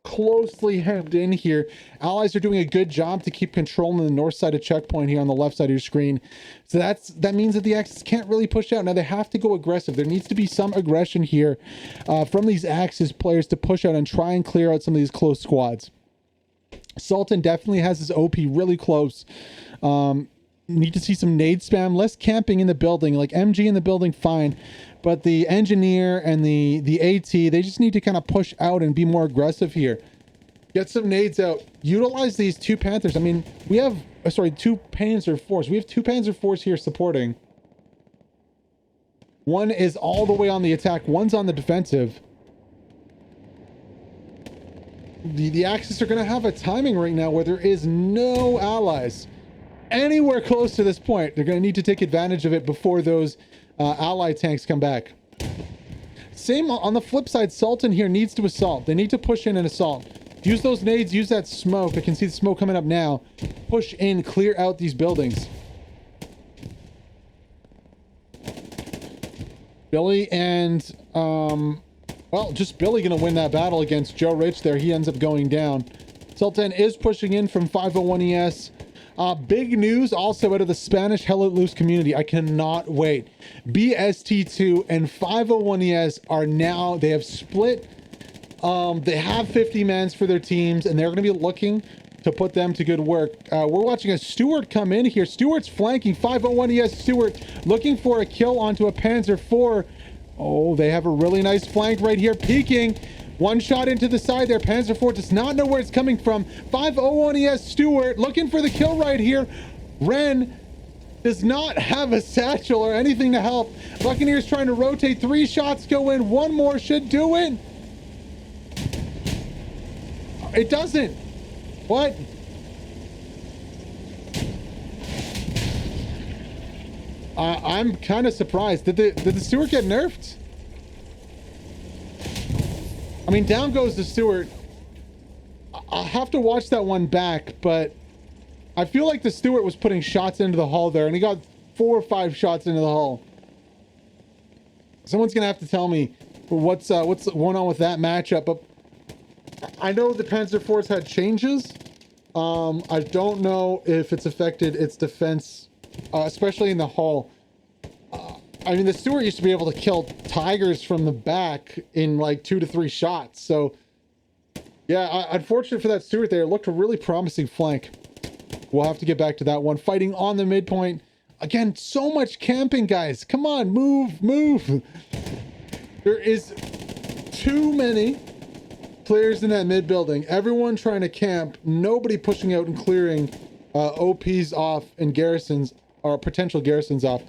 closely hemmed in here. Allies are doing a good job to keep control on the north side of checkpoint here on the left side of your screen. So that means that the Axis can't really push out. Now they have to go aggressive. There needs to be some aggression here from these Axis players to push out and try and clear out some of these close squads. Sultan definitely has his OP really close. Need to see some nade spam, less camping in the building. Like MG in the building, fine. But the engineer and the AT, they just need to kind of push out and be more aggressive here. Get some nades out. Utilize these 2 Panthers. I mean, we have, 2 Panzer IVs. We have 2 Panzer IVs here supporting. One is all the way on the attack. One's on the defensive. The Axis are going to have a timing right now where there is no allies anywhere close to this point. They're going to need to take advantage of it before those ally tanks come back. Same on the flip side, Sultan here needs to assault. They need to push in and assault. Use those nades, use that smoke. I can see the smoke coming up now. Push in, clear out these buildings. Billy and well, just Billy gonna win that battle against Joe Rich there. He ends up going down. Sultan is pushing in from 501 ES. Big news also out of the Spanish Hell Let Loose community. I cannot wait. BST2 and 501 ES are now, they have split. They have 50 mans for their teams, and they're going to be looking to put them to good work. We're watching a Stewart come in here. Stewart's flanking 501 ES Stewart, looking for a kill onto a Panzer IV. Oh, they have a really nice flank right here, peeking. One shot into the side there. Panzer IV does not know where it's coming from. 501 ES Stewart looking for the kill right here. Ren does not have a satchel or anything to help. Buccaneers trying to rotate. 3 shots go in. 1 more should do it. It doesn't. What? I'm kind of surprised. Did the Stewart get nerfed? I mean, down goes the Stewart. I'll have to watch that one back, but I feel like the Stewart was putting shots into the hull there, and he got 4 or 5 shots into the hull. Someone's gonna have to tell me what's going on with that matchup. But I know the Panzer IVs had changes. I don't know if it's affected its defense, especially in the hull. I mean, the Stewart used to be able to kill Tigers from the back in like 2 to 3 shots. So, yeah, unfortunate for that Stewart there. It looked a really promising flank. We'll have to get back to that one. Fighting on the midpoint. Again, so much camping, guys. Come on, move, move. There is too many players in that mid building. Everyone trying to camp. Nobody pushing out and clearing OPs off and garrisons, or potential garrisons off.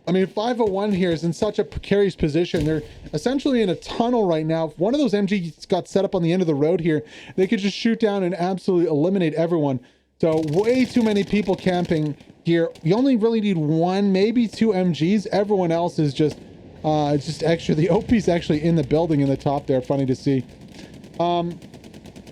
I mean, 501 here is in such a precarious position. They're essentially in a tunnel right now. If one of those MGs got set up on the end of the road here, they could just shoot down and absolutely eliminate everyone. So way too many people camping here. You only really need 1, maybe 2 MGs. Everyone else is just extra. The OP's actually in the building in the top there. Funny to see.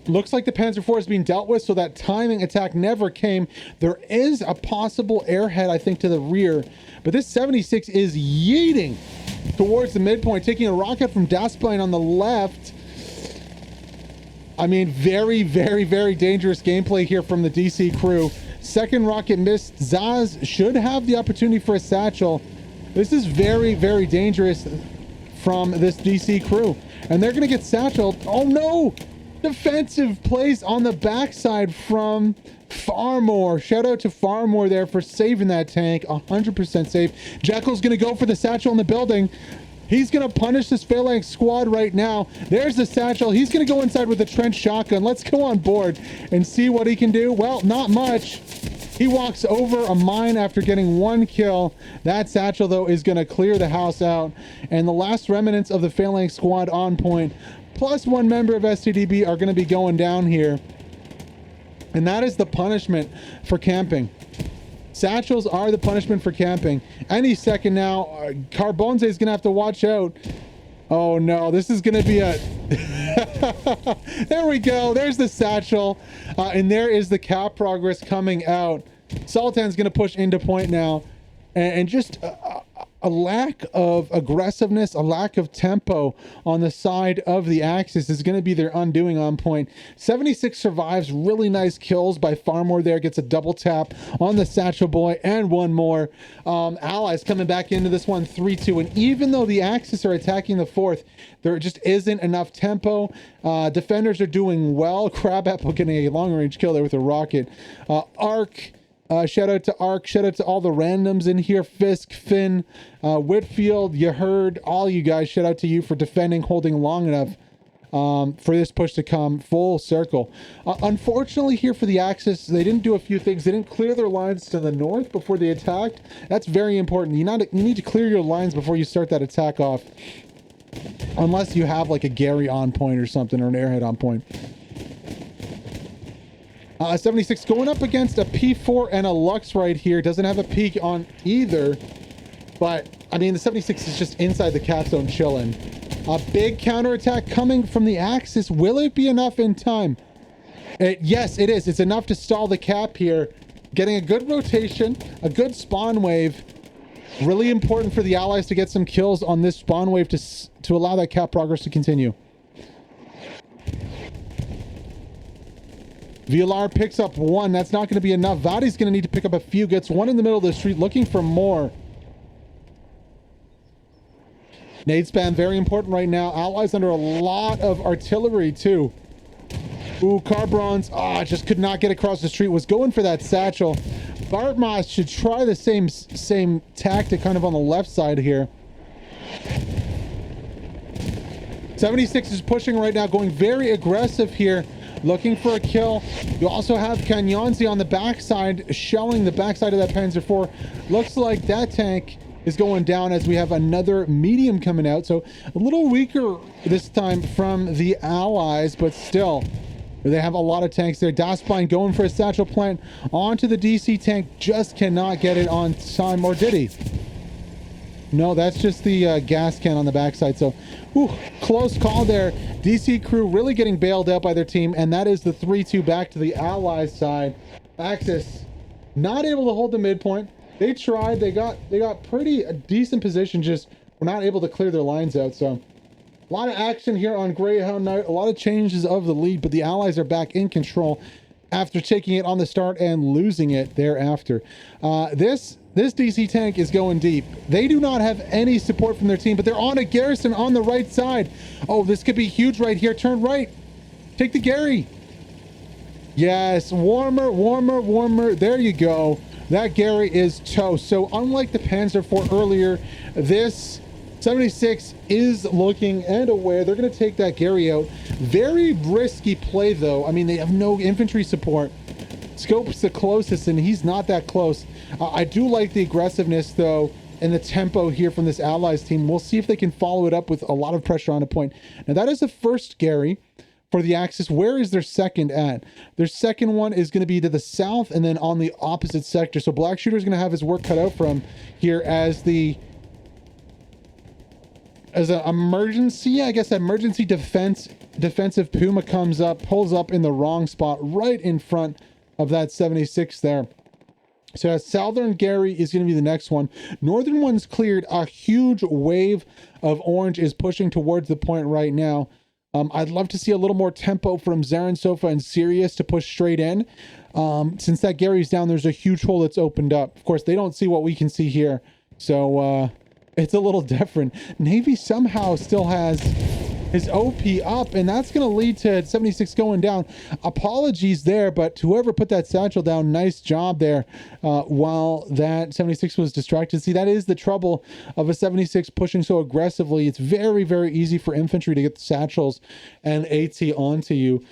Looks like the Panzer IV is being dealt with, so that timing attack never came. There is a possible airhead, I think, to the rear, but this 76 is yeeting towards the midpoint, taking a rocket from Dasplane on the left. I mean, very, very, very dangerous gameplay here from the DC crew. Second rocket missed. Zaz should have the opportunity for a satchel. This is very, very dangerous from this DC crew, and they're going to get satcheled. Oh no! Defensive plays on the backside from Farmore. Shout out to Farmore there for saving that tank. 100% safe. Jekyll's going to go for the satchel in the building. He's going to punish this phalanx squad right now. There's the satchel. He's going to go inside with the trench shotgun. Let's go on board and see what he can do. Well, not much. He walks over a mine after getting 1 kill. That satchel, though, is going to clear the house out. And the last remnants of the phalanx squad on point, plus 1 member of STDB, are going to be going down here. And that is the punishment for camping. Satchels are the punishment for camping. Any second now, Carbonze is going to have to watch out. Oh no, this is going to be a... There we go. There's the satchel. And there is the cap progress coming out. Sultan's going to push into point now. And just a lack of aggressiveness, a lack of tempo on the side of the Axis is going to be their undoing on point. 76 survives. Really nice kills by Farmore there. Gets a double tap on the Satchel Boy and one more. Allies coming back into this one 3-2. And even though the Axis are attacking the fourth, there just isn't enough tempo. Defenders are doing well. Crabapple getting a long-range kill there with a rocket. Arc... shout out to Ark, shout out to all the randoms in here, Fisk, Finn, Whitfield, you heard, all you guys, shout out to you for defending, holding long enough for this push to come full circle. Unfortunately here for the Axis, they didn't do a few things. They didn't clear their lines to the north before they attacked. That's very important. You need to clear your lines before you start that attack off. Unless you have like a Gary on point or something, or an Airhead on point. 76 going up against a P4 and a Lux right here. Doesn't have a peak on either. But, I mean, the 76 is just inside the cap zone chilling. A big counterattack coming from the Axis. Will it be enough in time? Yes, it is. It's enough to stall the cap here. Getting a good rotation, a good spawn wave. Really important for the Allies to get some kills on this spawn wave to allow that cap progress to continue. VLR picks up one. That's not going to be enough. Vadi's going to need to pick up a few. Gets one in the middle of the street, looking for more. Nade spam, very important right now. Allies under a lot of artillery, too. Ooh, Carbronze. Just could not get across the street. Was going for that satchel. Bartmas should try the same tactic kind of on the left side here. 76 is pushing right now, going very aggressive here. Looking for a kill. You also have Kanyonzi on the backside, shelling the backside of that Panzer IV. Looks like that tank is going down as we have another medium coming out. So a little weaker this time from the Allies, but still, they have a lot of tanks there. Daspine going for a satchel plant onto the DC tank. Just cannot get it on time, or did he? No, that's just the gas can on the backside. So, close call there. DC crew really getting bailed out by their team, and that is the 3-2 back to the Allies side. Axis not able to hold the midpoint. They tried. They got pretty decent position, just were not able to clear their lines out. So, a lot of action here on Greyhound Night. A lot of changes of the lead, but the Allies are back in control after taking it on the start and losing it thereafter. This DC tank is going deep. They do not have any support from their team, but they're on a Garrison on the right side. Oh, this could be huge right here. Turn right. Take the Gary. Yes, warmer, warmer, warmer. There you go. That Gary is toast. So unlike the Panzer IV earlier, this 76 is looking and aware. They're going to take that Gary out. Very risky play, though. I mean, they have no infantry support. Scope's the closest, and he's not that close. I do like the aggressiveness, though, and the tempo here from this Allies team. We'll see if they can follow it up with a lot of pressure on a point. Now, that is the first Gary for the Axis. Where is their second at? Their second one is going to be to the south and then on the opposite sector. So Black Shooter is going to have his work cut out for him here as an emergency, I guess, emergency defensive Puma comes up, pulls up in the wrong spot right in front of that 76 there. So Southern Gary is going to be the next one. Northern one's cleared. A huge wave of orange is pushing towards the point right now. I'd love to see a little more tempo from Zarin Sofa and Sirius to push straight in. Since that Gary's down, there's a huge hole that's opened up. Of course, they don't see what we can see here. So it's a little different. Navy somehow still has his OP up, and that's going to lead to 76 going down. Apologies there, but whoever put that satchel down, nice job there while that 76 was distracted. See, that is the trouble of a 76 pushing so aggressively. It's very, very easy for infantry to get the satchels and AT onto you.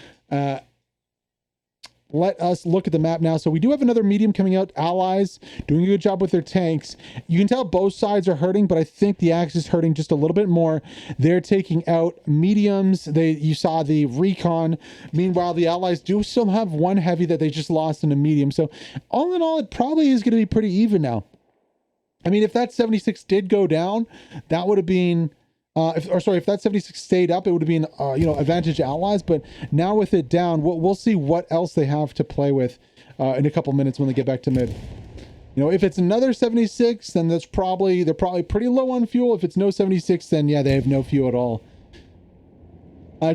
let us look at the map now. So we do have another medium coming out. Allies doing a good job with their tanks. You can tell both sides are hurting, but I think the Axis is hurting just a little bit more. They're taking out mediums. You saw the recon. Meanwhile, the Allies do still have one heavy that they just lost in a medium. So all in all, it probably is going to be pretty even now. I mean, if that 76 did go down, that would have been... if that 76 stayed up, it would have been, advantage Allies. But now with it down, we'll see what else they have to play with in a couple minutes when they get back to mid. You know, if it's another 76, then they're probably pretty low on fuel. If it's no 76, then yeah, they have no fuel at all.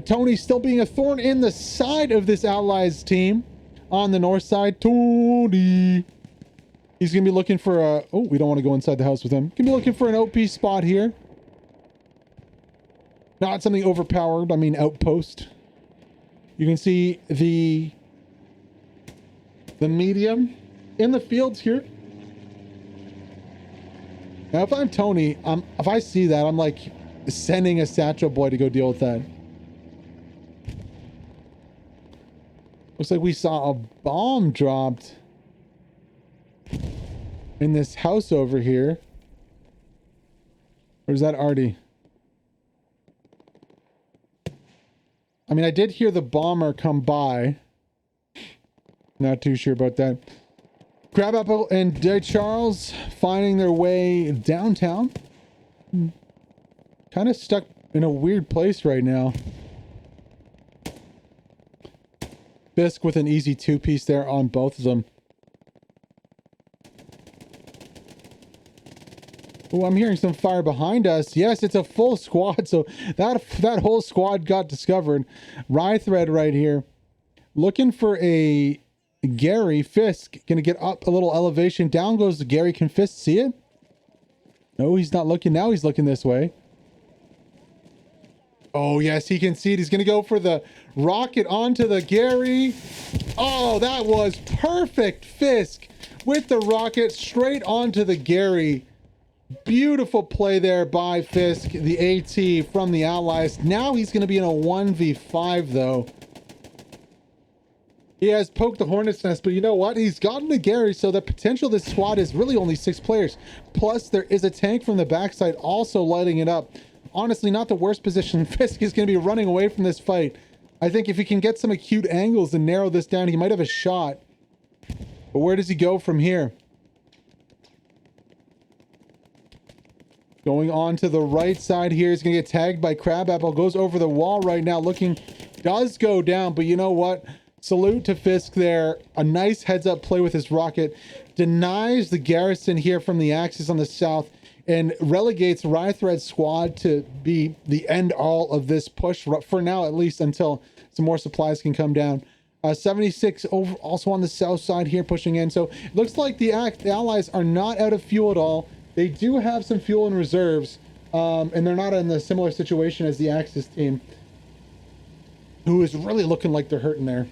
Tony still being a thorn in the side of this Allies team on the north side. Tony. He's going to be looking for a... Oh, we don't want to go inside the house with him. Going to be looking for an OP spot here. Not something overpowered, I mean outpost. You can see the medium in the fields here. Now if I'm Tony, if I see that, I'm like sending a Satchel Boy to go deal with that. Looks like we saw a bomb dropped in this house over here. Or is that Artie? I mean, I did hear the bomber come by. Not too sure about that. Crabapple and De Charles finding their way downtown. Kind of stuck in a weird place right now. Fisk with an easy two-piece there on both of them. Oh, I'm hearing some fire behind us. Yes, it's a full squad. So that whole squad got discovered. Rythred right here. Looking for a Gary. Fisk gonna get up a little elevation. Down goes the Gary. Can Fisk see it? No, he's not looking. Now he's looking this way. Oh, yes, he can see it. He's gonna go for the rocket onto the Gary. Oh, that was perfect. Fisk with the rocket straight onto the Gary. Beautiful play there by Fisk, the AT from the Allies. Now he's going to be in a 1v5 though. He has poked the Hornet's Nest, but you know what? He's gotten the Gary, so the potential of this squad is really only 6 players. Plus, there is a tank from the backside also lighting it up. Honestly, not the worst position. Fisk is going to be running away from this fight. I think if he can get some acute angles and narrow this down, he might have a shot. But where does he go from here? Going on to the right side here. He's going to get tagged by Crabapple. Goes over the wall right now. Looking, does go down. But you know what? Salute to Fisk there. A nice heads-up play with his rocket. Denies the garrison here from the Axis on the south. And relegates Rythred's squad to be the end-all of this push. For now, at least, until some more supplies can come down. 76 over, also on the south side here, pushing in. So it looks like the Allies are not out of fuel at all. They do have some fuel in reserves, and they're not in a similar situation as the Axis team, who is really looking like they're hurting there.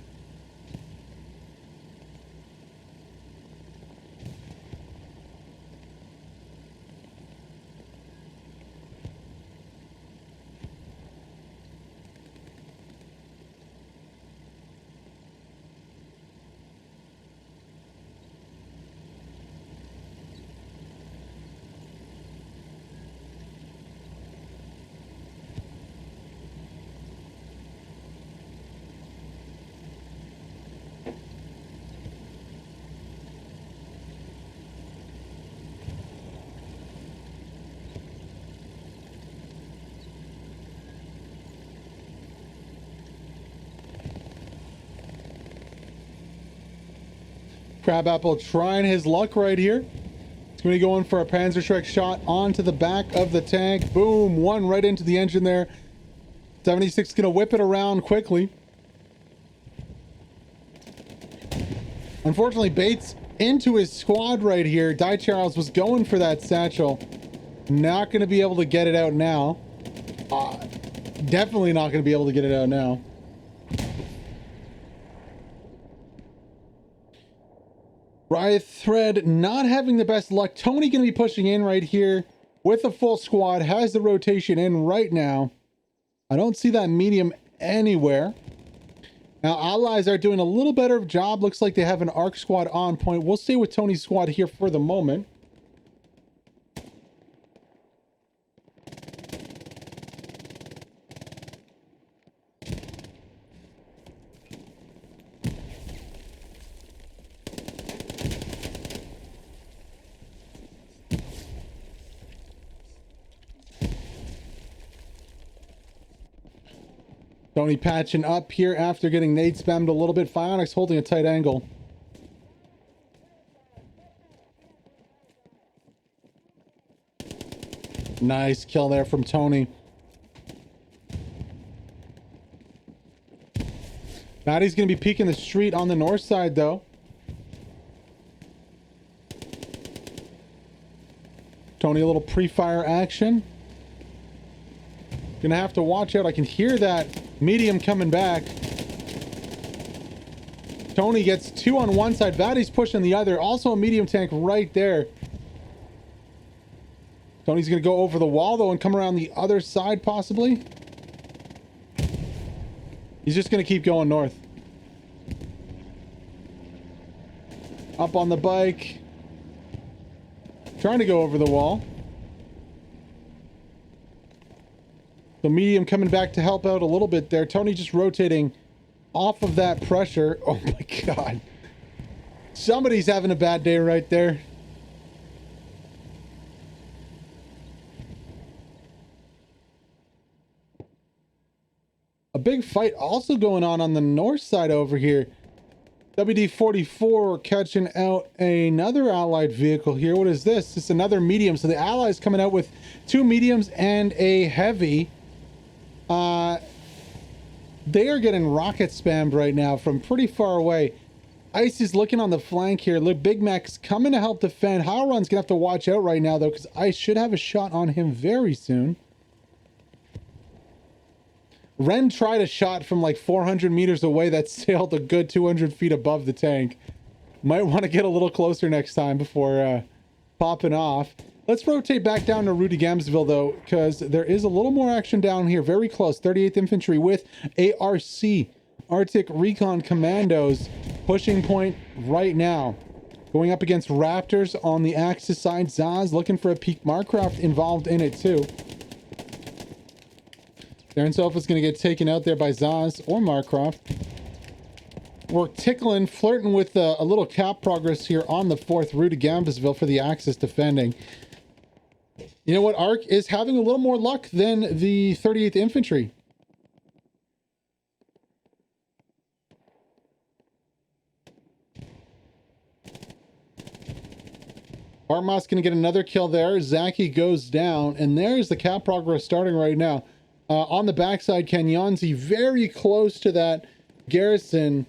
Crabapple trying his luck right here. He's going to be going for a Panzerschreck shot onto the back of the tank. Boom, one right into the engine there. 76 going to whip it around quickly. Unfortunately, Bates into his squad right here. Die Charles was going for that satchel. Not going to be able to get it out now. Definitely not going to be able to get it out now. Rythred not having the best luck. Tony going to be pushing in right here with a full squad. Has the rotation in right now. I don't see that medium anywhere. Now, allies are doing a little better of a job. Looks like they have an arc squad on point. We'll stay with Tony's squad here for the moment. Tony patching up here after getting nade spammed a little bit. Phionics holding a tight angle. Nice kill there from Tony. Maddie's going to be peeking the street on the north side, though. Tony, a little pre-fire action. Gonna have to watch out. I can hear that medium coming back. Tony gets 2 on one side. Vaddy's pushing the other. Also a medium tank right there. Tony's gonna go over the wall though and come around the other side possibly. He's just gonna keep going north. Up on the bike. Trying to go over the wall. So medium coming back to help out a little bit there. Tony just rotating off of that pressure. Oh my god. Somebody's having a bad day right there. A big fight also going on the north side over here. WD-44 catching out another allied vehicle here. What is this? It's another medium. So the allies coming out with 2 mediums and a heavy. They are getting rocket spammed right now from pretty far away. Ice is looking on the flank here. Look, Big Mac's coming to help defend. Howrun's gonna have to watch out right now though, because Ice should have a shot on him very soon. Ren tried a shot from like 400 meters away that sailed a good 200 feet above the tank. Might want to get a little closer next time before popping off. Let's rotate back down to Rudy Gamsville though, because there is a little more action down here. Very close. 38th Infantry with ARC, Arctic Recon Commandos, pushing point right now. Going up against Raptors on the Axis side. Zaz looking for a peak. Marcraft involved in it too. Darren Sofa's going to get taken out there by Zaz or Marcraft. We're tickling, flirting with a little cap progress here on the 4th. Rudy Gambasville for the Axis defending. You know what? ARC is having a little more luck than the 38th Infantry. Armas going to get another kill there. Zaki goes down, and there's the cap progress starting right now. On the backside, Kenyanzi very close to that garrison.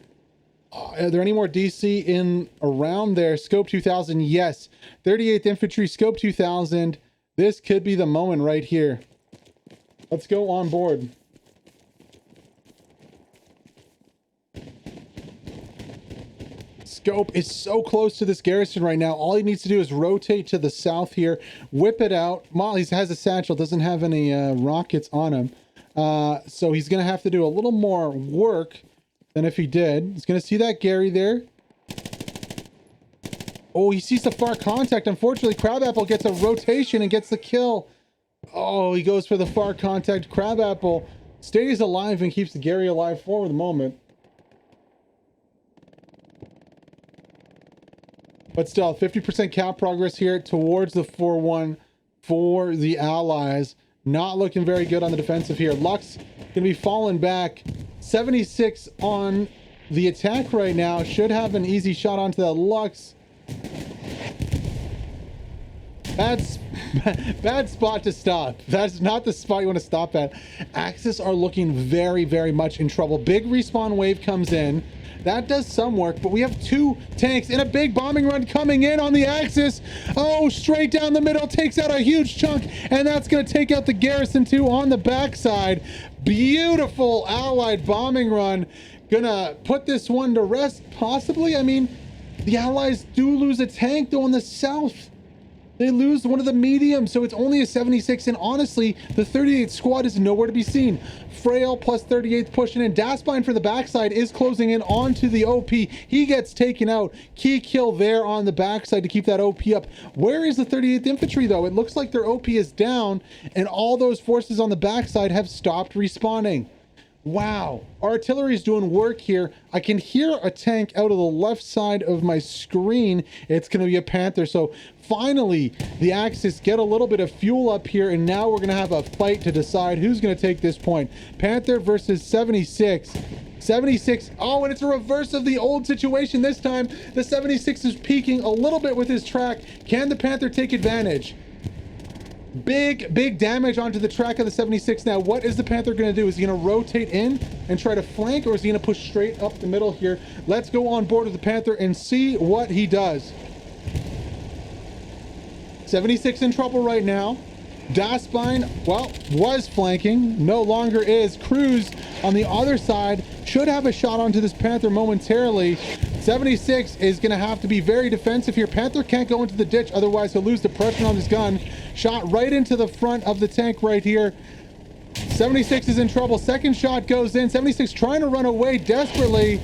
Are there any more DC in around there? Scope 2000, yes. 38th Infantry, Scope 2000. This could be the moment right here. Let's go on board. Scope is so close to this garrison right now. All he needs to do is rotate to the south here, whip it out. Molly has a satchel, doesn't have any rockets on him. So he's going to have to do a little more work than if he did. He's going to see that Gary there. Oh, he sees the far contact. Unfortunately, Crabapple gets a rotation and gets the kill. Oh, he goes for the far contact. Crabapple stays alive and keeps the Gary alive for the moment. But still, 50% cap progress here towards the 4-1 for the Allies. Not looking very good on the defensive here. Lux going to be falling back. 76 on the attack right now. Should have an easy shot onto that Lux. Bad spot to stop. That's not the spot you want to stop at. Axis are looking very, very much in trouble. Big respawn wave comes in. That does some work, but we have 2 tanks in a big bombing run coming in on the Axis. Oh, straight down the middle, takes out a huge chunk, and that's going to take out the garrison too on the backside. Beautiful Allied bombing run. Gonna put this one to rest, possibly. I mean, the Allies do lose a tank though on the south. They lose one of the mediums, so it's only a 76, and honestly, the 38th squad is nowhere to be seen. Frail plus 38th pushing in. Dasbine for the backside is closing in onto the OP. He gets taken out. Key kill there on the backside to keep that OP up. Where is the 38th infantry, though? It looks like their OP is down, and all those forces on the backside have stopped respawning. Wow, artillery is doing work here. I can hear a tank out of the left side of my screen. It's going to be a Panther. So finally, the Axis get a little bit of fuel up here, and now we're going to have a fight to decide who's going to take this point. Panther versus 76. 76. Oh, and it's a reverse of the old situation this time. The 76 is peaking a little bit with his track. Can the Panther take advantage? Big damage onto the track of the 76. Now, what is the Panther going to do? Is he going to rotate in and try to flank, or is he going to push straight up the middle here? Let's go on board with the Panther and see what he does. 76 in trouble right now. Dasbine, well, was flanking, no longer is. Cruz on the other side should have a shot onto this Panther momentarily. 76 is going to have to be very defensive here. Panther can't go into the ditch, otherwise he'll lose depression on his gun. Shot right into the front of the tank right here. 76 is in trouble. Second shot goes in. 76 trying to run away desperately.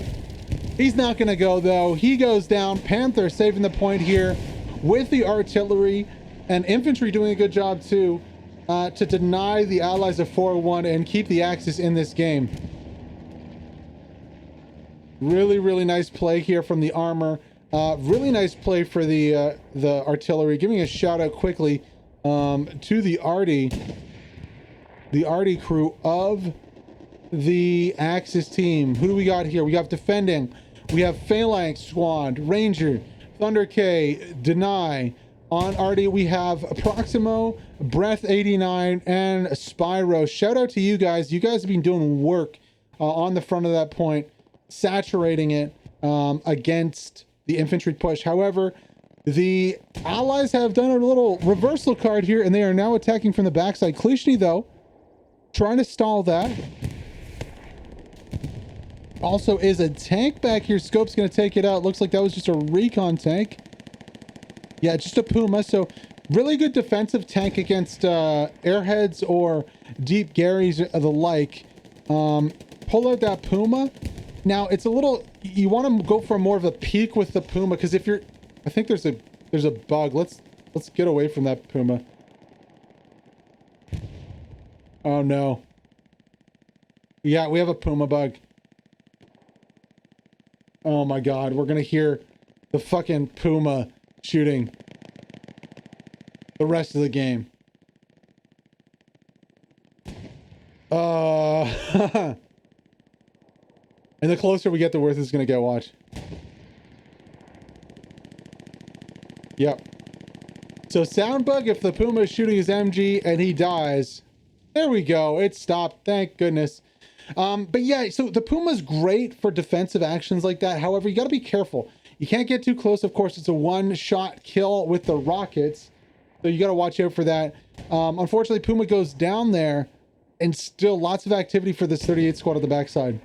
He's not going to go, though. He goes down. Panther saving the point here with the artillery, and infantry doing a good job too to deny the allies a 4-1 and keep the Axis in this game. Really nice play here from the armor. Really nice play for the artillery. Giving a shout out quickly to the Arty crew of the Axis team. Who do we got here? We got defending. We have Phalanx Squad, Ranger, Thunder K, Deny. On Arty, we have Proximo, Breath 89, and Spyro. Shout out to you guys. You guys have been doing work on the front of that point, saturating it against the infantry push. However, the allies have done a little reversal card here, and they are now attacking from the backside. Klishny, though, trying to stall that. Also is a tank back here. Scope's going to take it out. Looks like that was just a recon tank. Yeah, just a Puma. So really good defensive tank against airheads or deep Garys or the like. Pull out that Puma. Now it's a little, you want to go for more of a peak with the Puma, because if you're, I think there's a bug. Let's get away from that Puma. Oh no. Yeah, we have a Puma bug. Oh my god, we're gonna hear the fucking Puma shooting the rest of the game. And the closer we get, the worse it's gonna get. Watch. Yep. So sound bug if the Puma is shooting his MG and he dies. There we go. It stopped. Thank goodness. But yeah, so the Puma's great for defensive actions like that. However, you got to be careful. You can't get too close. Of course, it's a one-shot kill with the rockets, so you got to watch out for that. Unfortunately, Puma goes down there, and still lots of activity for this 38 squad at the backside.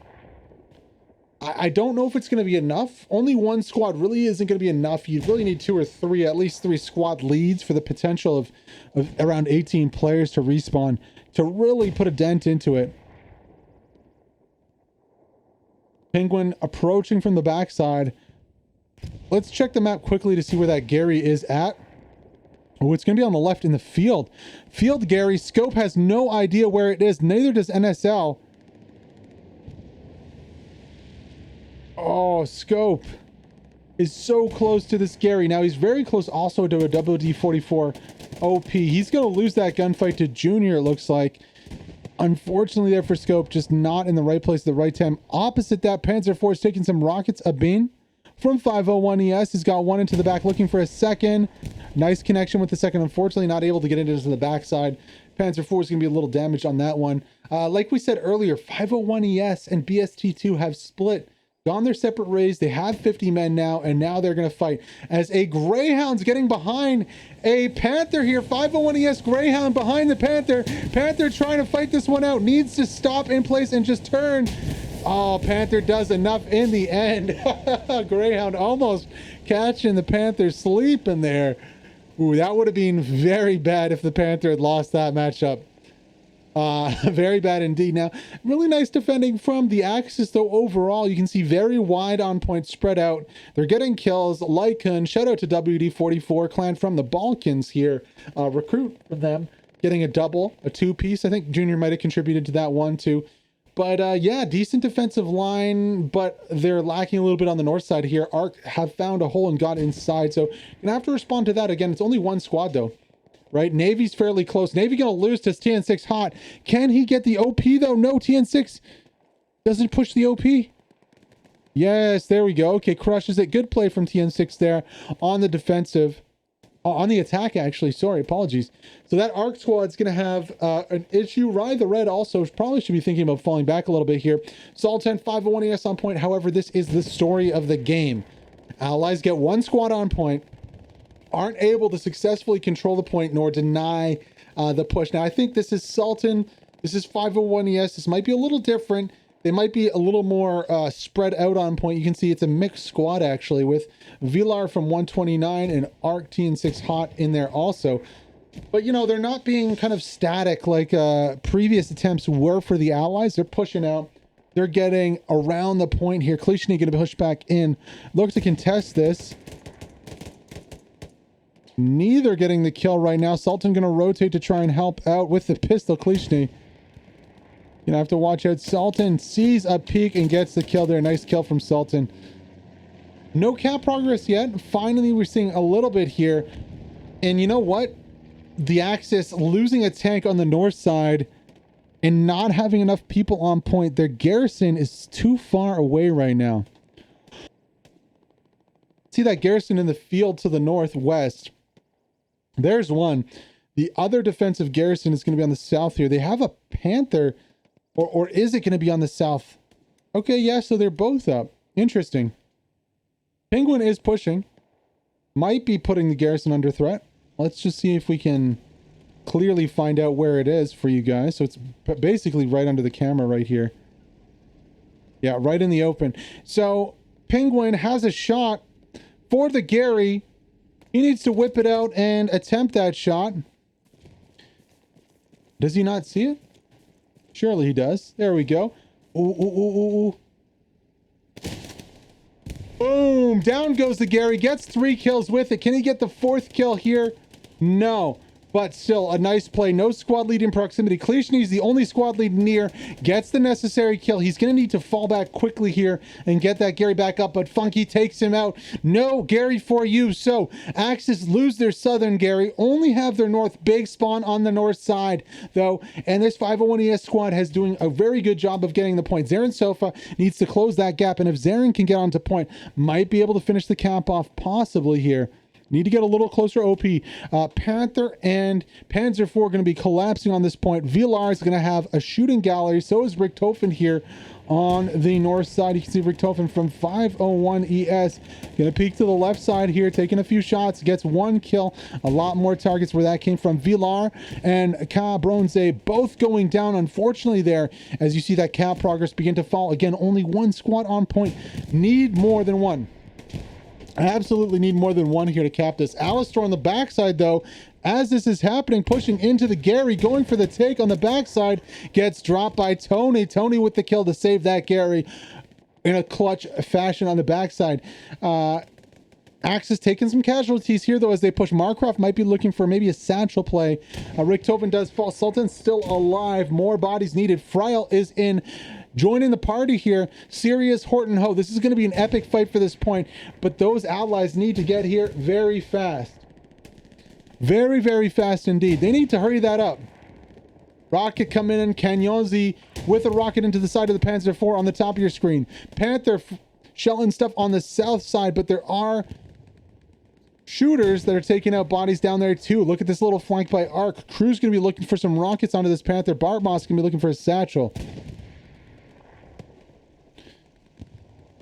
I don't know if it's going to be enough. Only one squad really isn't going to be enough. You really need two or three, at least three squad leads for the potential of around 18 players to respawn to really put a dent into it. Penguin approaching from the backside. Let's check the map quickly to see where that Gary is at. Oh, it's going to be on the left in the field. Field Gary. Scope has no idea where it is. Neither does NSL. Oh, Scope is so close to this Gary. Now, he's very close also to a WD-44 OP. He's going to lose that gunfight to Junior, it looks like. Unfortunately there for Scope, just not in the right place at the right time. Opposite that, Panzer IV is taking some rockets. Abin from 501 ES has got one into the back, looking for a second. Nice connection with the second. Unfortunately, not able to get into the backside. Panzer IV is going to be a little damaged on that one. Like we said earlier, 501 ES and BST2 have split, gone their separate ways. They have 50 men now, and now they're going to fight as a Greyhound's getting behind a Panther here. 501 ES Greyhound behind the Panther. Panther trying to fight this one out. Needs to stop in place and just turn. Oh, Panther does enough in the end. Greyhound almost catching the Panther sleeping there. Ooh, that would have been very bad if the Panther had lost that matchup. Very bad indeed. Now, really nice defending from the Axis, though. Overall, you can see very wide on point spread out. They're getting kills. Lycon, shout out to WD44 clan from the Balkans here. Recruit from them, getting a double, a two-piece. I think Junior might have contributed to that one too. But yeah, decent defensive line, but they're lacking a little bit on the north side here. Arc have found a hole and got inside, so you're gonna have to respond to that. Again, it's only one squad though. Right, Navy's fairly close. Navy gonna lose to TN6 Hot. Can he get the OP though? No, TN6 doesn't push the OP. Yes, there we go. Okay, crushes it. Good play from TN6 there on the defensive. On the attack, actually. Sorry, apologies. So that Arc squad's gonna have an issue. Rye the Red also probably should be thinking about falling back a little bit here. Sultan 501 ES on point. However, this is the story of the game. Allies get one squad on point, aren't able to successfully control the point nor deny the push. Now, I think this is Sultan. This is 501 ES. This might be a little different. They might be a little more spread out on point. You can see it's a mixed squad, actually, with Vilar from 129 and Arc TN6 Hot in there also. But, you know, they're not being kind of static like previous attempts were for the Allies. They're pushing out. They're getting around the point here. Klishny going to push back in. Looks to contest this. Neither getting the kill right now. Sultan going to rotate to try and help out with the pistol. Klishny gonna have to watch out. Sultan sees a peek and gets the kill there. Nice kill from Sultan. No cap progress yet. Finally, we're seeing a little bit here. And you know what? The Axis losing a tank on the north side and not having enough people on point. Their garrison is too far away right now. See that garrison in the field to the northwest. There's one. The other defensive garrison is going to be on the south here. They have a Panther, or is it going to be on the south? Okay, yeah, so they're both up. Interesting. Penguin is pushing. Might be putting the garrison under threat. Let's just see if we can clearly find out where it is for you guys. So it's basically right under the camera right here. Yeah, right in the open. So Penguin has a shot for the Gary. He needs to whip it out and attempt that shot. Does he not see it? Surely he does. There we go. Ooh, ooh, ooh, ooh, ooh. Boom! Down goes the Gary. Gets 3 kills with it. Can he get the 4th kill here? No. But still, a nice play. No squad lead in proximity. Klishny's the only squad lead near. Gets the necessary kill. He's going to need to fall back quickly here and get that Gary back up. But Funky takes him out. No Gary for you. So, Axis lose their southern Gary. Only have their north big spawn on the north side, though. And this 501 ES squad has doing a very good job of getting the point. Zarin Sofa needs to close that gap. And if Zarin can get onto point, might be able to finish the cap off possibly here. Need to get a little closer OP. Panther and Panzer IV going to be collapsing on this point. Vilar is going to have a shooting gallery. So is Richtofen here on the north side. You can see Richtofen from 501 ES. Going to peek to the left side here, taking a few shots. Gets 1 kill. A lot more targets where that came from. Vilar and Ka Bronze both going down, unfortunately, there. As you see that cap progress begin to fall. Again, only 1 squad on point. Need more than 1. I absolutely need more than 1 here to cap this. Alistair on the backside, though, as this is happening, pushing into the Gary, going for the take on the backside, gets dropped by Tony. Tony with the kill to save that Gary in a clutch fashion on the backside. Axis taking some casualties here, though, as they push. Marcroft might be looking for maybe a satchel play. Richtofen does fall. Sultan's still alive. More bodies needed. Friel is in. Joining the party here, Sirius, Horton Ho. This is going to be an epic fight for this point, but those allies need to get here very fast. Very, very fast indeed. They need to hurry that up. Rocket coming in, Canyonzi with a rocket into the side of the Panzer IV on the top of your screen. Panther shelling stuff on the south side, but there are shooters that are taking out bodies down there too. Look at this little flank by Arc. Crew's going to be looking for some rockets onto this Panther. Bartmoss going to be looking for a satchel.